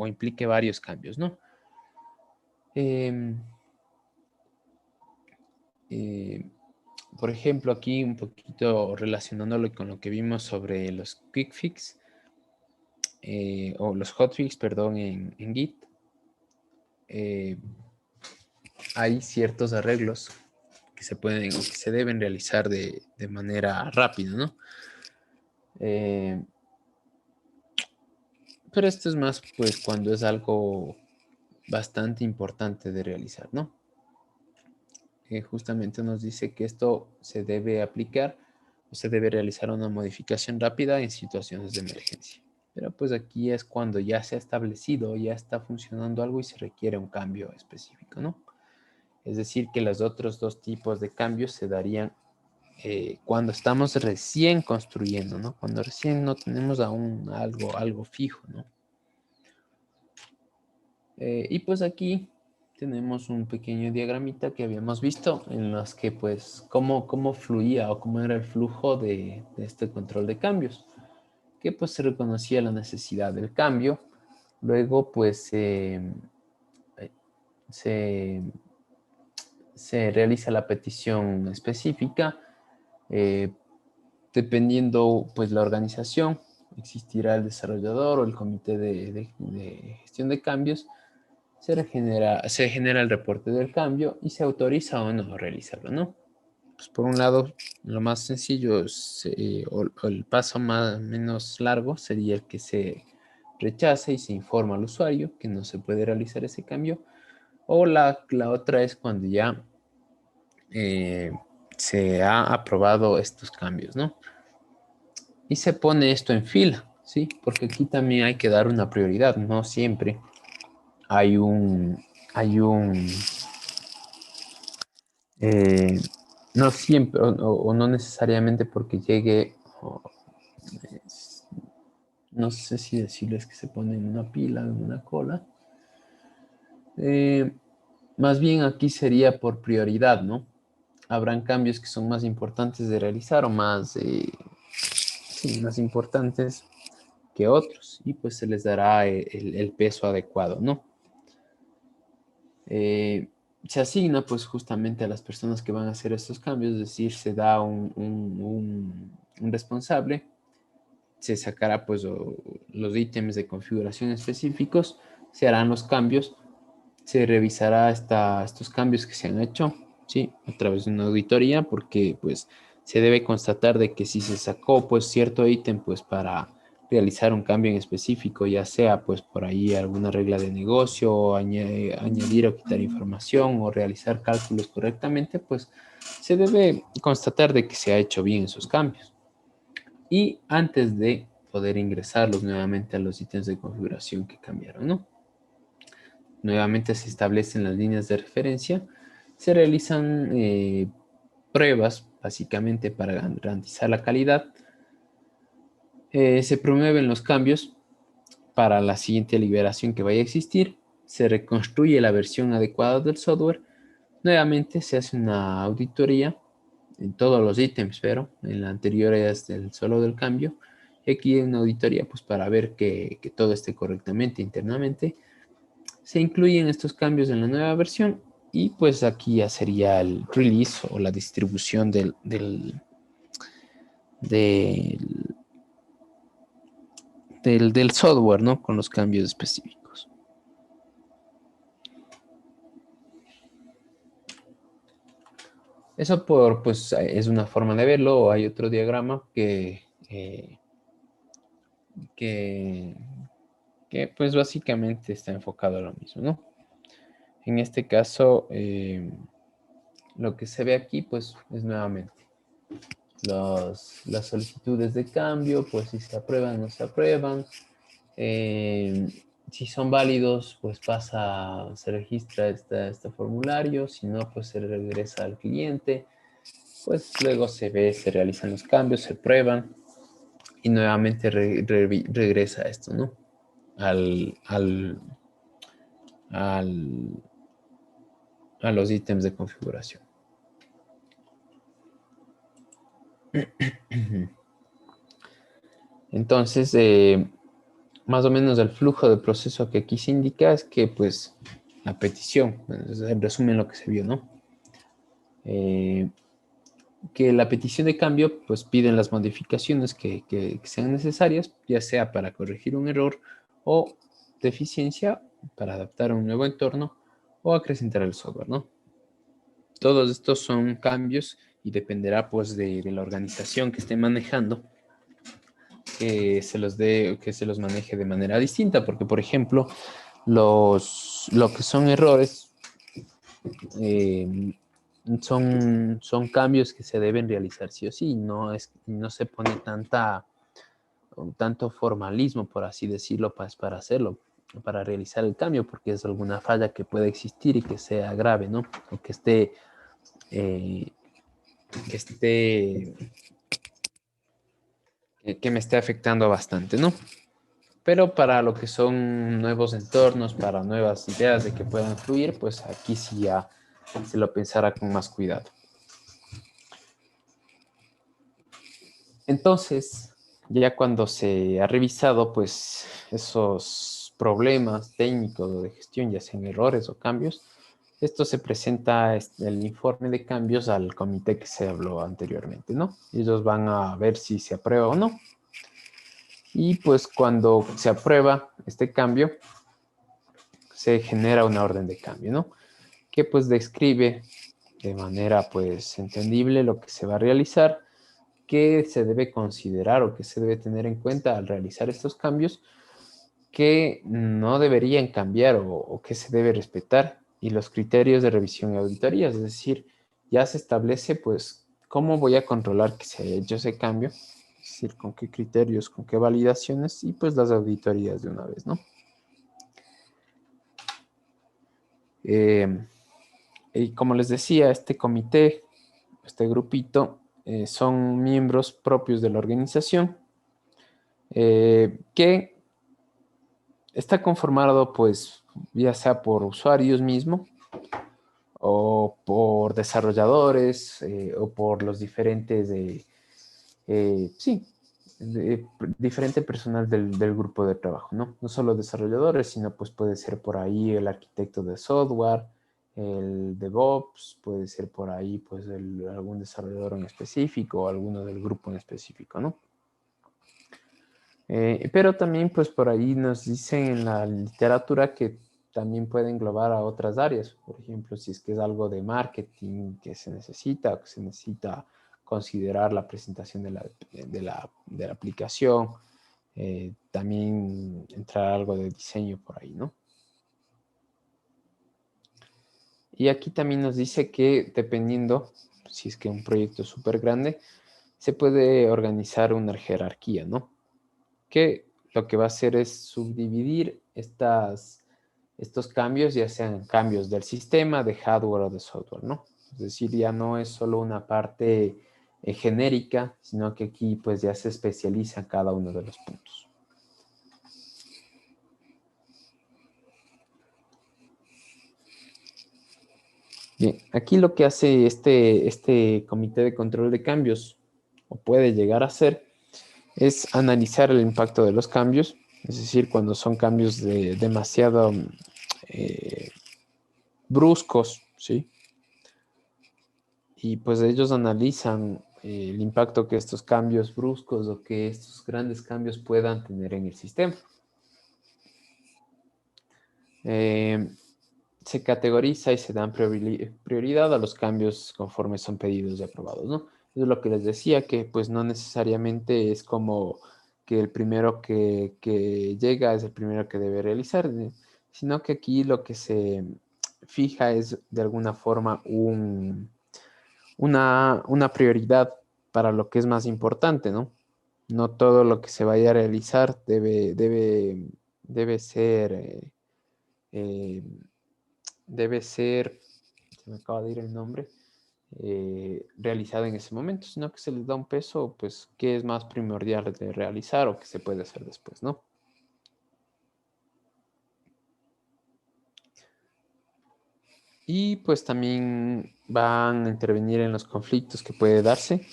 implique varios cambios, ¿no? Em, eh, por ejemplo, aquí un poquito relacionándolo con lo que vimos sobre los quick fix o los hotfix, perdón, en Git, hay ciertos arreglos que se pueden o que se deben realizar de manera rápida, ¿no? Pero esto es más, pues, cuando es algo bastante importante de realizar, ¿no? Justamente nos dice que esto se debe aplicar o se debe realizar una modificación rápida en situaciones de emergencia. Pero pues aquí es cuando ya se ha establecido, ya está funcionando algo y se requiere un cambio específico, ¿no? Es decir, que los otros dos tipos de cambios se darían cuando estamos recién construyendo, ¿no? Cuando recién no tenemos aún algo fijo, ¿no? Y pues aquí tenemos un pequeño diagramita que habíamos visto en los que pues cómo fluía o cómo era el flujo de este control de cambios, que pues se reconocía la necesidad del cambio, luego pues se, se realiza la petición específica, eh, dependiendo pues la organización, existirá el desarrollador o el comité de gestión de cambios. Se genera el reporte del cambio y se autoriza o no realizarlo, ¿no? Pues por un lado, lo más sencillo o el paso menos largo sería el que se rechace y se informa al usuario que no se puede realizar ese cambio. O la otra es cuando ya se ha aprobado estos cambios, ¿no? Y se pone esto en fila, ¿sí? Porque aquí también hay que dar una prioridad, no siempre hay un no siempre o no necesariamente porque llegue, no sé si decirles que se pone en una pila, en una cola. Más bien aquí sería por prioridad, ¿no? Habrán cambios que son más importantes de realizar o sí, más importantes que otros y pues se les dará el peso adecuado, ¿no? Se asigna pues justamente a las personas que van a hacer estos cambios, es decir, se da un responsable, se sacará pues los ítems de configuración específicos, se harán los cambios, se revisará estos cambios que se han hecho, ¿sí? A través de una auditoría, porque pues se debe constatar de que si se sacó pues cierto ítem pues para realizar un cambio en específico, ya sea pues por ahí alguna regla de negocio, o añadir o quitar información o realizar cálculos correctamente, pues se debe constatar de que se ha hecho bien esos cambios. Y antes de poder ingresarlos nuevamente a los ítems de configuración que cambiaron, ¿no? Nuevamente se establecen las líneas de referencia, se realizan pruebas básicamente para garantizar la calidad, se promueven los cambios para la siguiente liberación que vaya a existir, se reconstruye la versión adecuada del software, nuevamente se hace una auditoría en todos los ítems, pero en la anterior es solo del cambio, y aquí hay una auditoría pues para ver que todo esté correctamente internamente. Se incluyen estos cambios en la nueva versión y pues aquí ya sería el release o la distribución del, del software, ¿no? Con los cambios específicos. Eso pues es una forma de verlo. Hay otro diagrama que, que pues básicamente está enfocado a lo mismo, ¿no? En este caso, lo que se ve aquí pues es nuevamente las solicitudes de cambio, pues si se aprueban o no se aprueban. Si son válidos, pues se registra este formulario, si no, pues se regresa al cliente, pues luego se realizan los cambios, se prueban y nuevamente regresa esto, ¿no? Al, a los ítems de configuración. Entonces, más o menos el flujo de proceso que aquí se indica es que, pues, la petición, en resumen lo que se vio, ¿no? Que la petición de cambio, pues, piden las modificaciones que sean necesarias, ya sea para corregir un error o deficiencia, para adaptar a un nuevo entorno o acrecentar el software, ¿no? Todos estos son cambios y dependerá, pues, de la organización que esté manejando que se los maneje de manera distinta, porque por ejemplo, lo que son errores eh, son cambios que se deben realizar sí o sí, no se pone tanto formalismo, por así decirlo, para hacerlo, para realizar el cambio, porque es alguna falla que puede existir y que sea grave, ¿no? O que esté eh, que esté, que me esté afectando bastante, ¿no? Pero para lo que son nuevos entornos, para nuevas ideas de que puedan fluir, pues aquí sí ya se lo pensará con más cuidado. Entonces, ya cuando se ha revisado, pues, esos problemas técnicos o de gestión, ya sean errores o cambios, esto se presenta el informe de cambios al comité que se habló anteriormente, ¿no? Ellos van a ver si se aprueba o no. Y pues cuando se aprueba este cambio, se genera una orden de cambio, ¿no? Que pues describe de manera pues entendible lo que se va a realizar, qué se debe considerar o qué se debe tener en cuenta al realizar estos cambios, qué no deberían cambiar o qué se debe respetar, y los criterios de revisión y auditoría, es decir, ya se establece pues cómo voy a controlar que se haya hecho ese cambio, es decir, con qué criterios, con qué validaciones, y pues las auditorías de una vez, ¿no? Y como les decía, este comité, este grupito, son miembros propios de la organización, que está conformado pues ya sea por usuarios mismos o por desarrolladores o por los diferentes, sí, diferente personal del grupo de trabajo, ¿no? No solo desarrolladores, sino pues puede ser por ahí el arquitecto de software, el DevOps, puede ser por ahí pues algún desarrollador en específico o alguno del grupo en específico, ¿no? Pero también pues por ahí nos dicen en la literatura que también puede englobar a otras áreas. Por ejemplo, si es que es algo de marketing que se necesita o que se necesita considerar la presentación de la aplicación, también entrar algo de diseño por ahí, ¿no? Y aquí también nos dice que dependiendo, si es que un proyecto es súper grande, se puede organizar una jerarquía, ¿no? Que lo que va a hacer es subdividir estos cambios, ya sean cambios del sistema, de hardware o de software, ¿no? Es decir, ya no es solo una parte genérica, sino que aquí pues ya se especializa en cada uno de los puntos. Bien, aquí lo que hace este comité de control de cambios, o puede llegar a hacer, es analizar el impacto de los cambios, es decir, cuando son cambios demasiado bruscos, ¿sí? Y pues ellos analizan el impacto que estos cambios bruscos o que estos grandes cambios puedan tener en el sistema. Se categoriza y se dan prioridad a los cambios conforme son pedidos y aprobados, ¿no? Eso es lo que les decía, que pues no necesariamente es como que el primero que llega es el primero que debe realizar, sino que aquí lo que se fija es de alguna forma una prioridad para lo que es más importante, ¿no? No todo lo que se vaya a realizar debe ser, eh, debe ser, se me acaba de ir el nombre, realizado en ese momento, sino que se les da un peso, pues, que es más primordial de realizar o que se puede hacer después, ¿no? Y pues también van a intervenir en los conflictos que puede darse,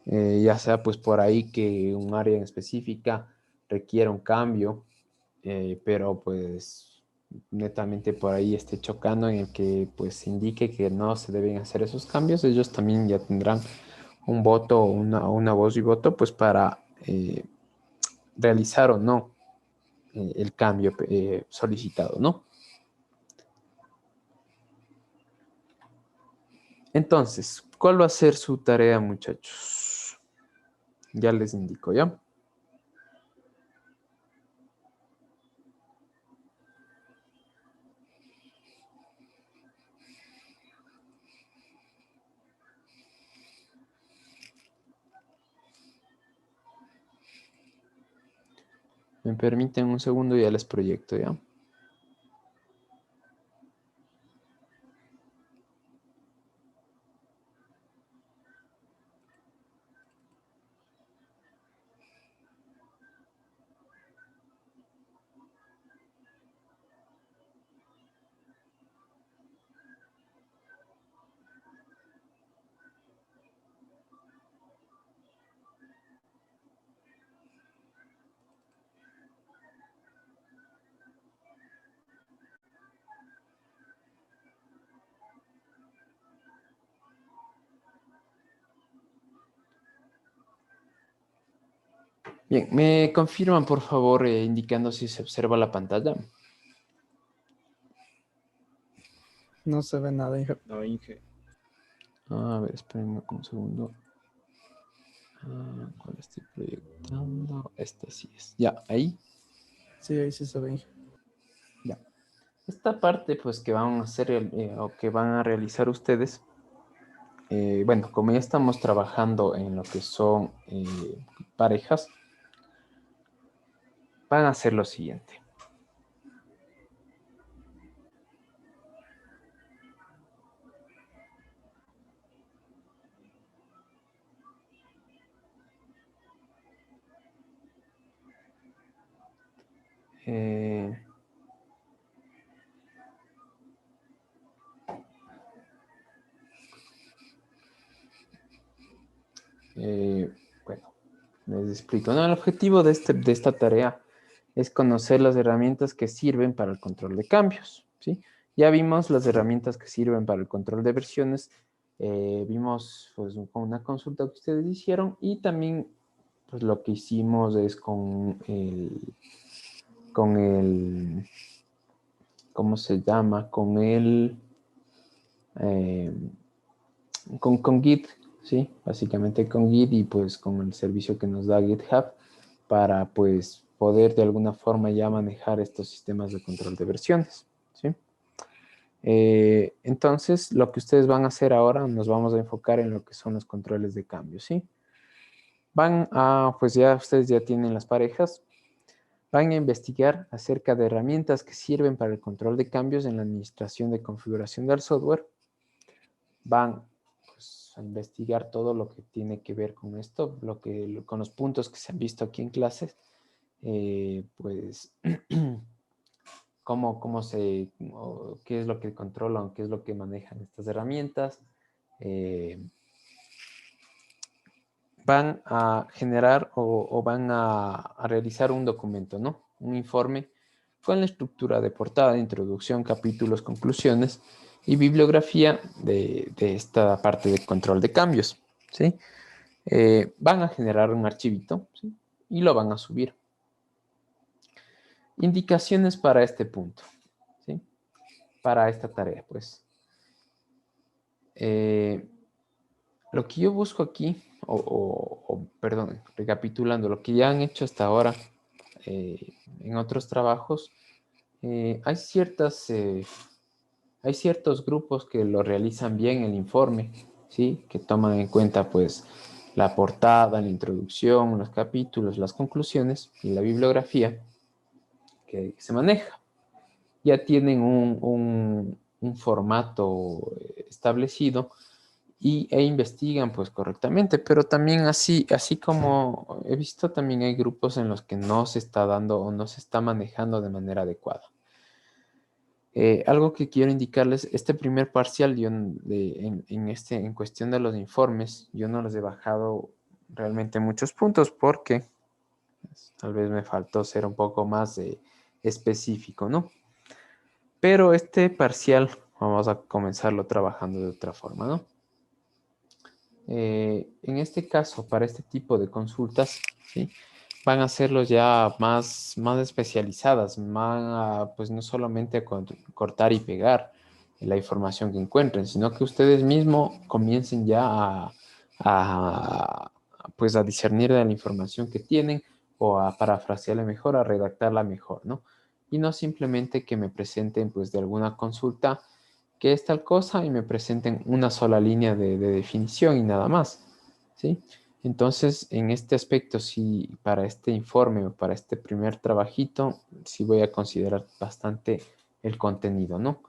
ya sea pues por ahí que un área en específica requiera un cambio, pero pues netamente por ahí esté chocando en el que pues indique que no se deben hacer esos cambios, ellos también ya tendrán un voto o una voz y voto pues para realizar o no el cambio solicitado, ¿no? Entonces, ¿cuál va a ser su tarea, muchachos? Ya les indico, ¿ya? Me permiten un segundo y ya les proyecto, ¿ya? Bien, ¿me confirman, por favor, indicando si se observa la pantalla? No se ve nada, Inge. No, Inge. A ver, espérenme un segundo. ¿Cuál estoy proyectando? Esta sí es. Ya, ahí. Sí, ahí sí se ve, Inge. Ya. Esta parte, pues, que van a hacer o que van a realizar ustedes, bueno, como ya estamos trabajando en lo que son parejas, van a hacer lo siguiente. Eh, bueno, les explico. No, el objetivo de esta tarea es conocer las herramientas que sirven para el control de cambios, ¿sí? Ya vimos las herramientas que sirven para el control de versiones, vimos pues, con una consulta que ustedes hicieron y también pues, lo que hicimos es con el, ¿cómo se llama? Eh, con Git, ¿sí? Básicamente con Git y pues con el servicio que nos da GitHub para pues poder de alguna forma ya manejar estos sistemas de control de versiones, ¿sí? Entonces, lo que ustedes van a hacer ahora, nos vamos a enfocar en lo que son los controles de cambio, ¿sí? Pues ya ustedes ya tienen las parejas, van a investigar acerca de herramientas que sirven para el control de cambios en la administración de configuración del software. Van pues, a investigar todo lo que tiene que ver con esto, con los puntos que se han visto aquí en clases, pues qué es lo que controlan, qué es lo que manejan estas herramientas. Van a generar o van a realizar un documento, ¿no? Un informe con la estructura de portada, introducción, capítulos, conclusiones y bibliografía de esta parte de control de cambios, ¿sí? Van a generar un archivito, ¿sí? Y lo van a subir. Indicaciones para este punto, ¿sí? Para esta tarea, pues. Lo que yo busco aquí, perdón, recapitulando, lo que ya han hecho hasta ahora en otros trabajos, hay ciertos grupos que lo realizan bien el informe, ¿sí? Que toman en cuenta, pues, la portada, la introducción, los capítulos, las conclusiones y la bibliografía que se maneja. Ya tienen un formato establecido e investigan pues correctamente, pero también así como he visto, también hay grupos en los que no se está dando o no se está manejando de manera adecuada. Algo que quiero indicarles, este primer parcial, en cuestión de los informes, yo no les he bajado realmente muchos puntos porque pues, tal vez me faltó ser un poco más específico, ¿no? Pero este parcial vamos a comenzarlo trabajando de otra forma, ¿no? En este caso, para este tipo de consultas, ¿sí? Van a hacerlos ya más especializadas, van a, pues no solamente a cortar y pegar la información que encuentren, sino que ustedes mismos comiencen ya pues a discernir de la información que tienen o a parafrasearla mejor, a redactarla mejor, ¿no? Y no simplemente que me presenten pues de alguna consulta que es tal cosa y me presenten una sola línea de definición y nada más, ¿sí? Entonces, en este aspecto, sí, para este informe o para este primer trabajito, sí voy a considerar bastante el contenido, ¿no?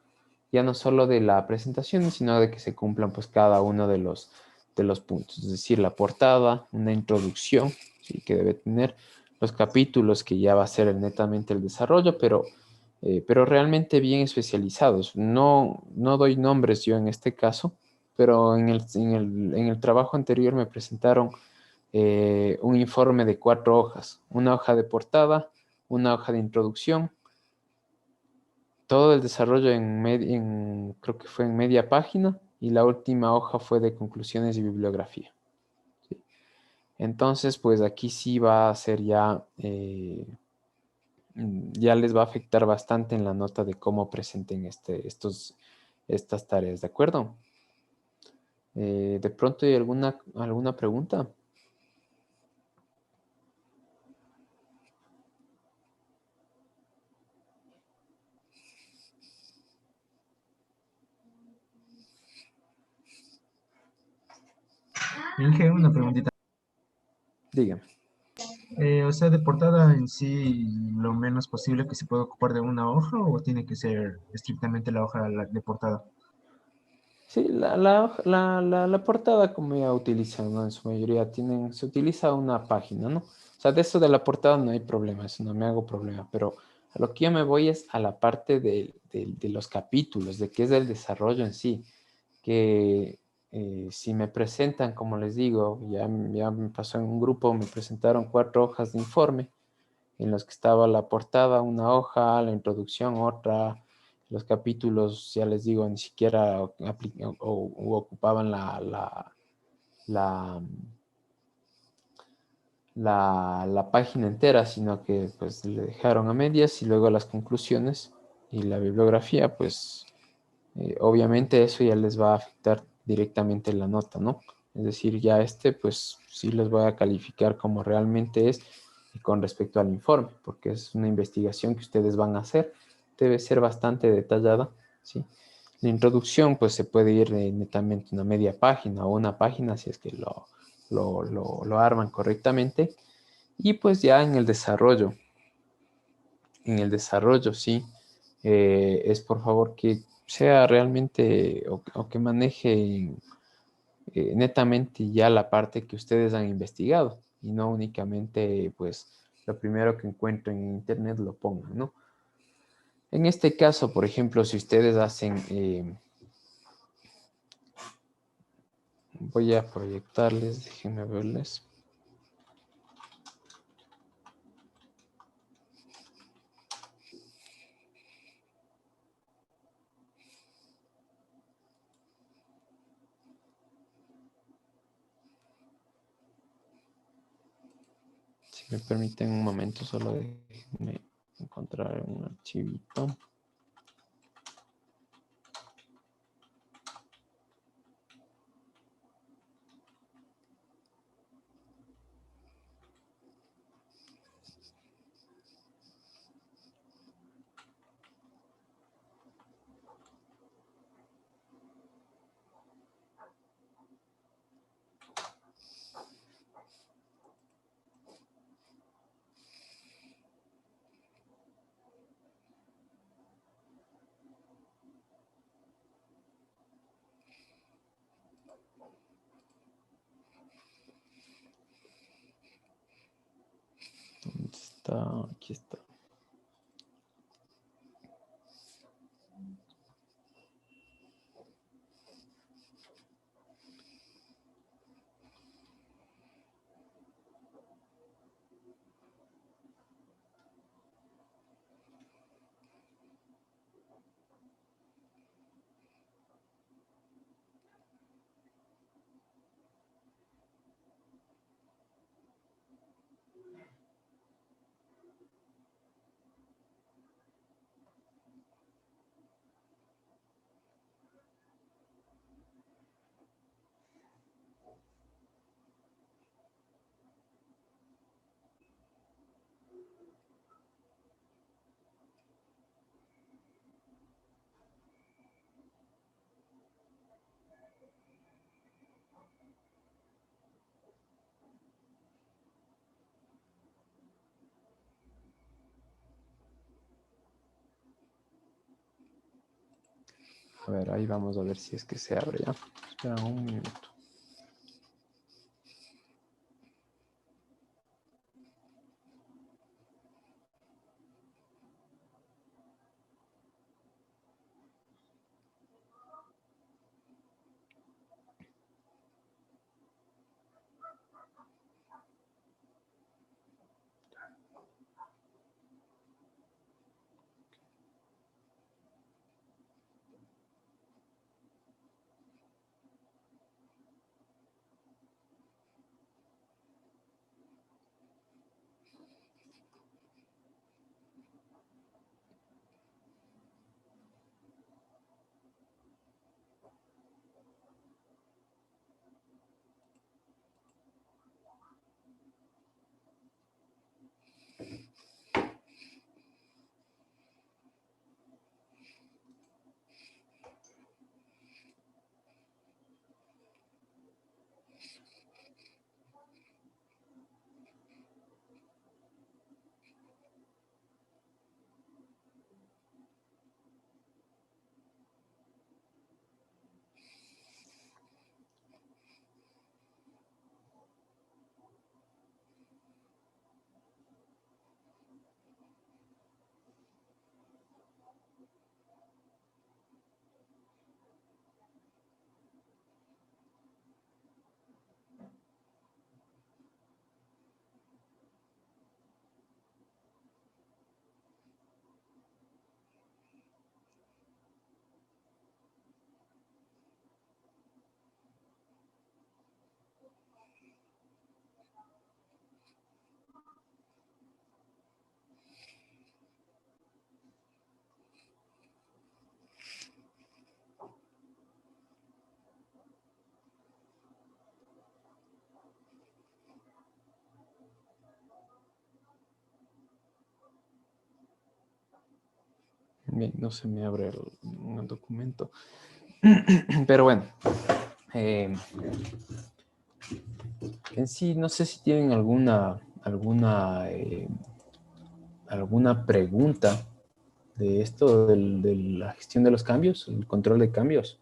Ya no solo de la presentación, sino de que se cumplan pues cada uno de los puntos, es decir, la portada, una introducción, ¿sí? Que debe tener los capítulos que ya va a ser netamente el desarrollo, pero realmente bien especializados. No doy nombres yo en este caso, pero en el trabajo anterior me presentaron un informe de 4 hojas, una hoja de portada, una hoja de introducción, todo el desarrollo creo que fue en media página y la última hoja fue de conclusiones y bibliografía. ¿Sí? Entonces, pues aquí sí va a ser ya, ya les va a afectar bastante en la nota de cómo presenten estas tareas, ¿de acuerdo? De pronto hay alguna pregunta. Inge, una preguntita. Dígame. O sea, de portada en sí, lo menos posible que se pueda ocupar de una hoja o tiene que ser estrictamente la hoja de portada. Sí, la portada como ya utilizan, ¿no? En su mayoría se utiliza una página, ¿no? O sea, de eso de la portada no hay problema, eso no me hago problema, pero a lo que yo me voy es a la parte de los capítulos, de qué es el desarrollo en sí, que si me presentan, como les digo, ya me pasó en un grupo, me presentaron 4 hojas de informe, en los que estaba la portada, una hoja, la introducción, otra, los capítulos, ya les digo, ni siquiera ocupaban la, la página entera, sino que pues le dejaron a medias y luego las conclusiones y la bibliografía, pues obviamente eso ya les va a afectar directamente la nota, ¿no? Es decir, ya pues sí les voy a calificar como realmente es y con respecto al informe, porque es una investigación que ustedes van a hacer, debe ser bastante detallada, ¿sí? La introducción, pues se puede ir netamente una media página o una página si es que lo arman correctamente. Y pues ya en el desarrollo, sí, es por favor que sea realmente o que maneje netamente ya la parte que ustedes han investigado y no únicamente pues lo primero que encuentro en internet lo pongan, ¿no? En este caso, por ejemplo, si ustedes hacen, voy a proyectarles, déjenme verles. Si me permiten un momento, solo déjenme encontrar un archivito. ¿Dónde está? Aquí está. A ver, ahí vamos a ver si es que se abre ya. Espera un minuto. Bien, no se me abre el documento. Pero bueno, en sí, no sé si tienen alguna pregunta de esto, de la gestión de los cambios, el control de cambios.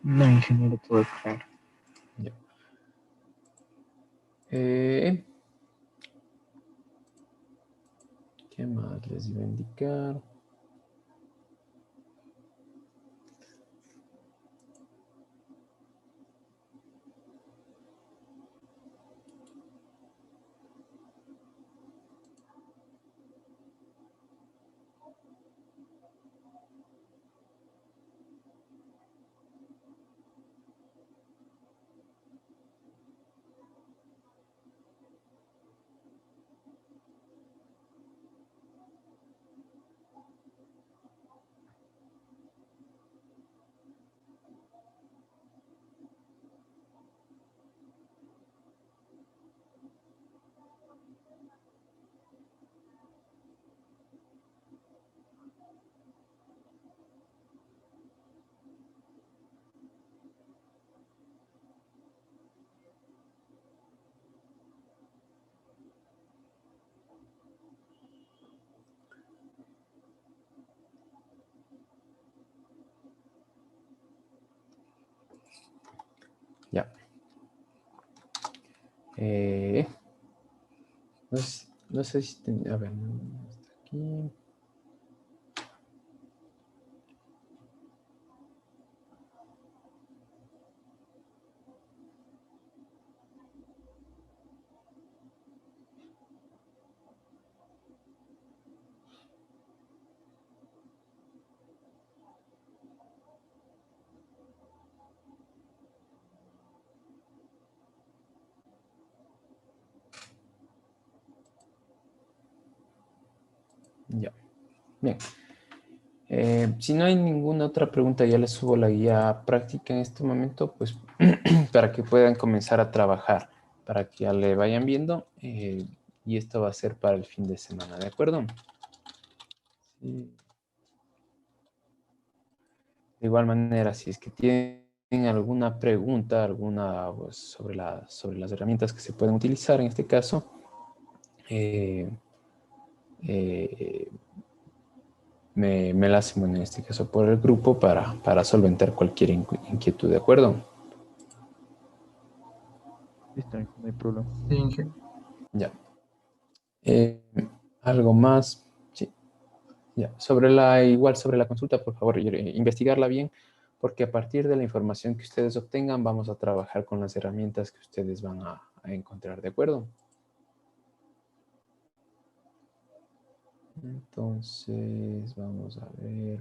No, ingeniero, todo es claro. Ya. ¿Qué más les iba a indicar? Ya. No sé si... A ver, hasta aquí. Ya. Bien. Si no hay ninguna otra pregunta, ya les subo la guía práctica en este momento, pues para que puedan comenzar a trabajar, para que ya le vayan viendo. Y esto va a ser para el fin de semana, ¿de acuerdo? Sí. De igual manera, si es que tienen alguna pregunta, pues, sobre las herramientas que se pueden utilizar en este caso, eh, eh, me la hacen, bueno, en este caso por el grupo para solventar cualquier inquietud, ¿de acuerdo? Listo, no hay problema. Sí, Ya. Eh, ¿Algo más? Sí. Ya. Igual sobre la consulta, por favor, investigarla bien, porque a partir de la información que ustedes obtengan, vamos a trabajar con las herramientas que ustedes van a encontrar, ¿de acuerdo? Entonces, vamos a ver.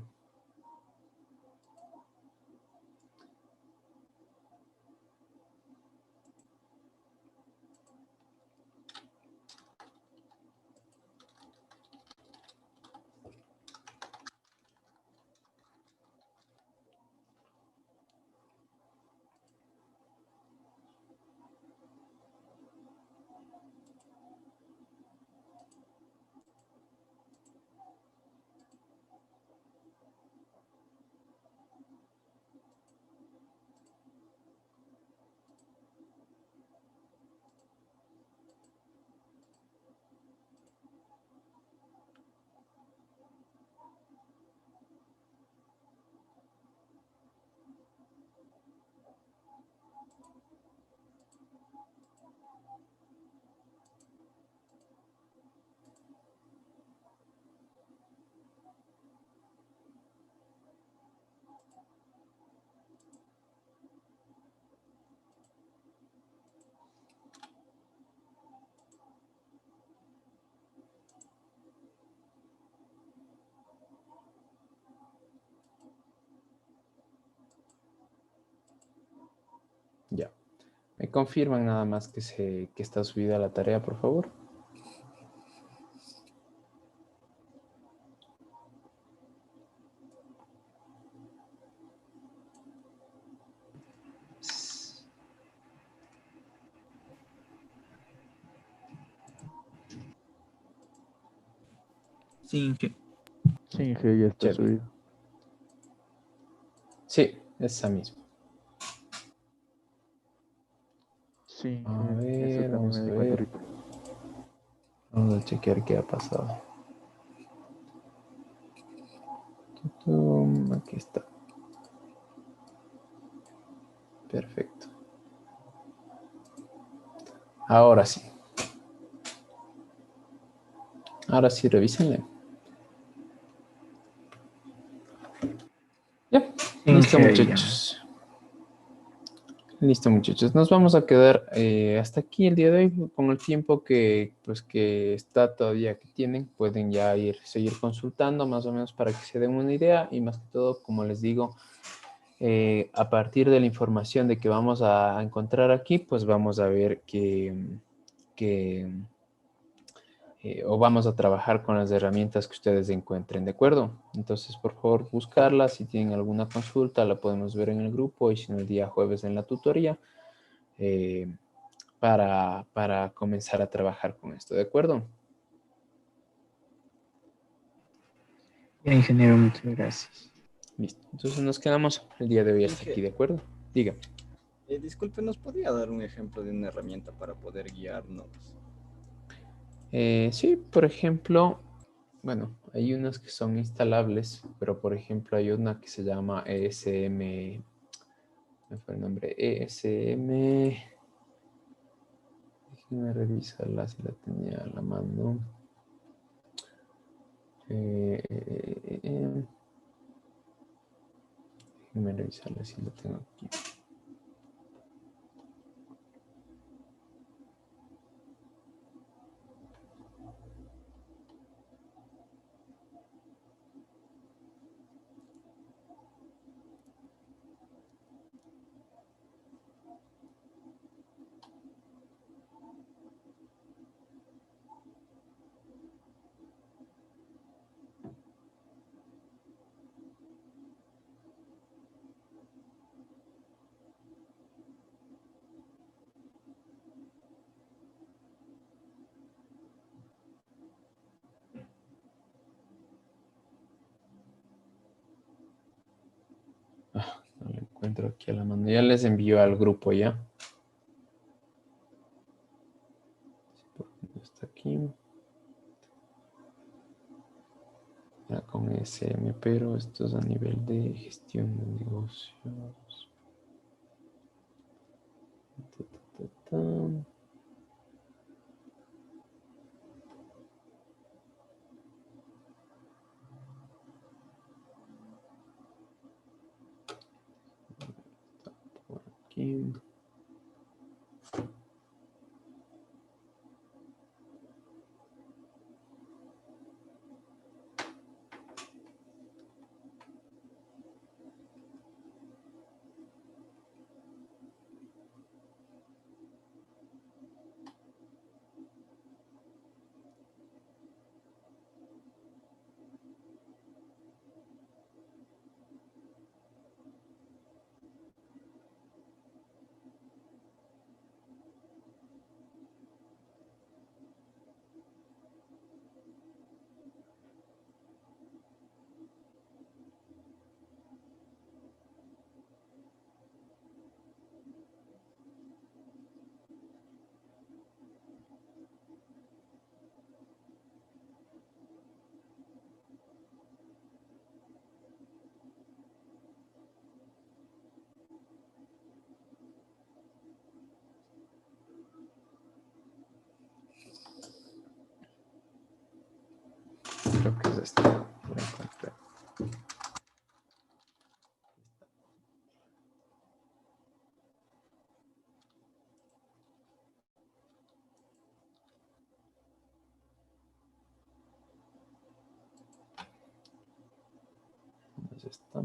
Ya. ¿Me confirman nada más que está subida la tarea, por favor? Sí, que Sí, que ya está Chévere. subido. Sí, esa misma. Sí, A eso ver, también me vamos a di cuenta ver. ahorita. Vamos a chequear qué ha pasado. Tutum, aquí está. Perfecto. Ahora sí. Ahora sí, revísenle. Ya. Sí, Listo, que ya. muchachos. Listo, muchachos. Nos vamos a quedar hasta aquí el día de hoy. Con el tiempo que, pues, que está todavía que tienen, pueden ya seguir consultando más o menos para que se den una idea. Y más que todo, como les digo, a partir de la información de que vamos a encontrar aquí, pues vamos a ver que o vamos a trabajar con las herramientas que ustedes encuentren, ¿de acuerdo? Entonces, por favor, buscarla. Si tienen alguna consulta, la podemos ver en el grupo y si no, el día jueves en la tutoría. eh, para comenzar a trabajar con esto, ¿de acuerdo? Ya, ingeniero, muchas gracias. Listo. Entonces nos quedamos el día de hoy hasta Inge, aquí, ¿de acuerdo? Diga. disculpe, ¿nos podría dar un ejemplo de una herramienta para poder guiarnos? Sí, por ejemplo, bueno, hay unas que son instalables, pero por ejemplo hay una que se llama ESM, ¿me fue el nombre? ESM, déjenme revisarla si la tenía a la mano. Déjenme revisarla si la tengo aquí. No la encuentro aquí a la mano. Ya les envío al grupo ya. Está aquí. Ya con SM, pero esto es a nivel de gestión de negocios. Ta, ta, ta, ta. Por aquí. Creo que es esto. Lo encontré. ¿Dónde es esta?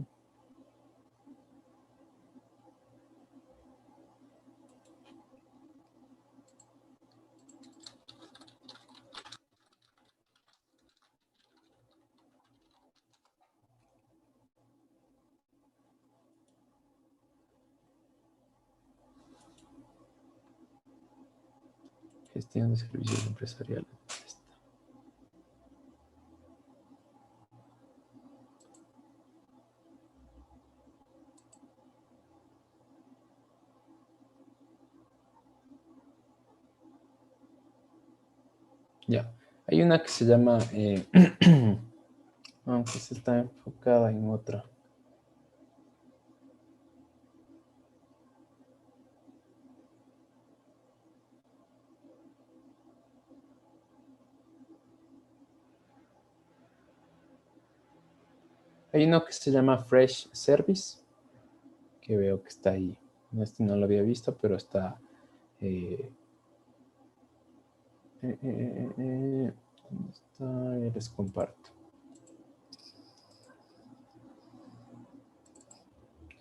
Gestión de servicios empresariales. Esta. Ya. Hay una que se llama, aunque se está enfocada en otra. Hay uno que se llama Fresh Service, que veo que está ahí. Este no lo había visto, pero está... ¿dónde está? Ya les comparto.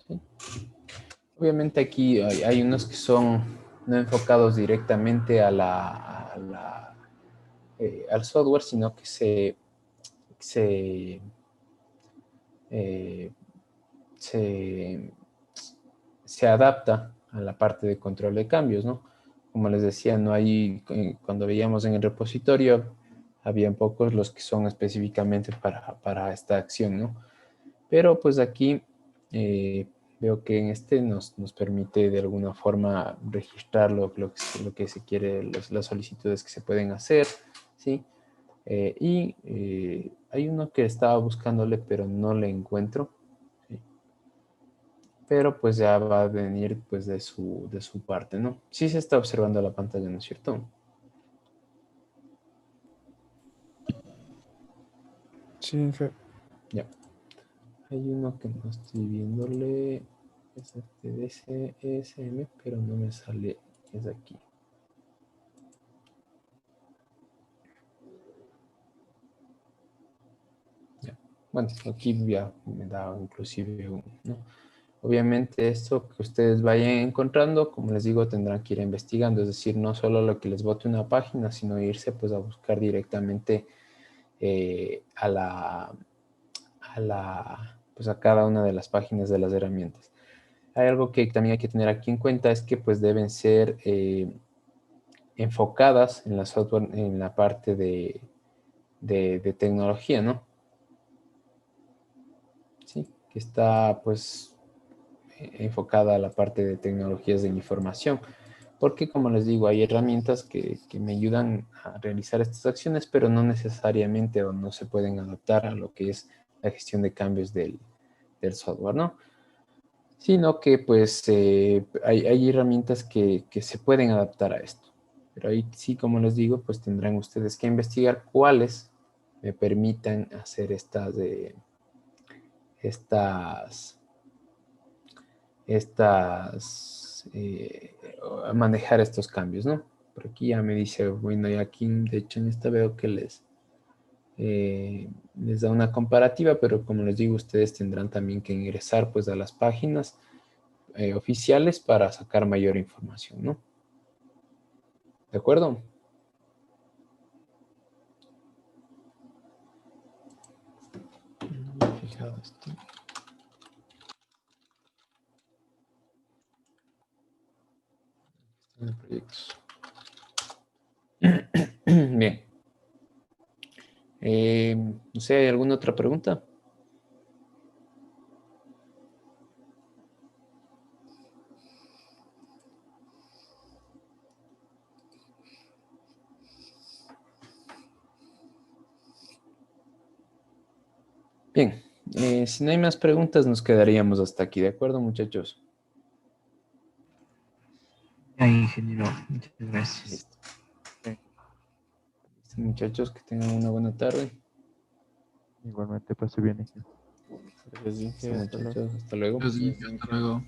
¿Sí? Obviamente aquí hay unos que son no enfocados directamente a al software, sino que eh, se, se adapta a la parte de control de cambios, ¿no? Como les decía, no hay, cuando veíamos en el repositorio, habían pocos los que son específicamente para esta acción, ¿no? Pero pues aquí veo que en este nos permite de alguna forma registrar lo que se quiere, las solicitudes que se pueden hacer, ¿sí? Hay uno que estaba buscándole, pero no le encuentro, ¿sí? Pero pues ya va a venir pues de su parte, ¿no? Sí se está observando la pantalla, ¿no es cierto? Sí, jefe. Ya. Hay uno que no estoy viéndole, es este DSM, pero no me sale, es aquí. Ya. Bueno, aquí ya me da inclusive un, ¿no? Obviamente esto que ustedes vayan encontrando, como les digo, tendrán que ir investigando, es decir, no solo lo que les bote una página, sino irse pues a buscar directamente pues a cada una de las páginas de las herramientas. Hay algo que también hay que tener aquí en cuenta, es que pues deben ser enfocadas en la software, en la parte de tecnología, ¿no? Sí, que está pues enfocada a la parte de tecnologías de la información. Porque como les digo, hay herramientas que me ayudan a realizar estas acciones, pero no necesariamente o no se pueden adaptar a lo que es la gestión de cambios del software, ¿no? Sino que pues hay herramientas que se pueden adaptar a esto. Pero ahí sí, como les digo, pues tendrán ustedes que investigar cuáles me permitan hacer manejar estos cambios, ¿no? Por aquí ya me dice, bueno, y aquí de hecho en esta veo que les da una comparativa, pero como les digo, ustedes tendrán también que ingresar pues a las páginas oficiales para sacar mayor información, ¿no? ¿De acuerdo? No me he fijado esto. En proyectos. Bien. No sé, ¿hay alguna otra pregunta? Bien, si no hay más preguntas, nos quedaríamos hasta aquí, ¿de acuerdo, muchachos? Ya, ingeniero, muchas gracias. Listo. Listo, muchachos, que tengan una buena tarde. Igualmente, pase bien, Inge. Gracias, Hasta luego. muchachos, hasta luego. Hasta luego.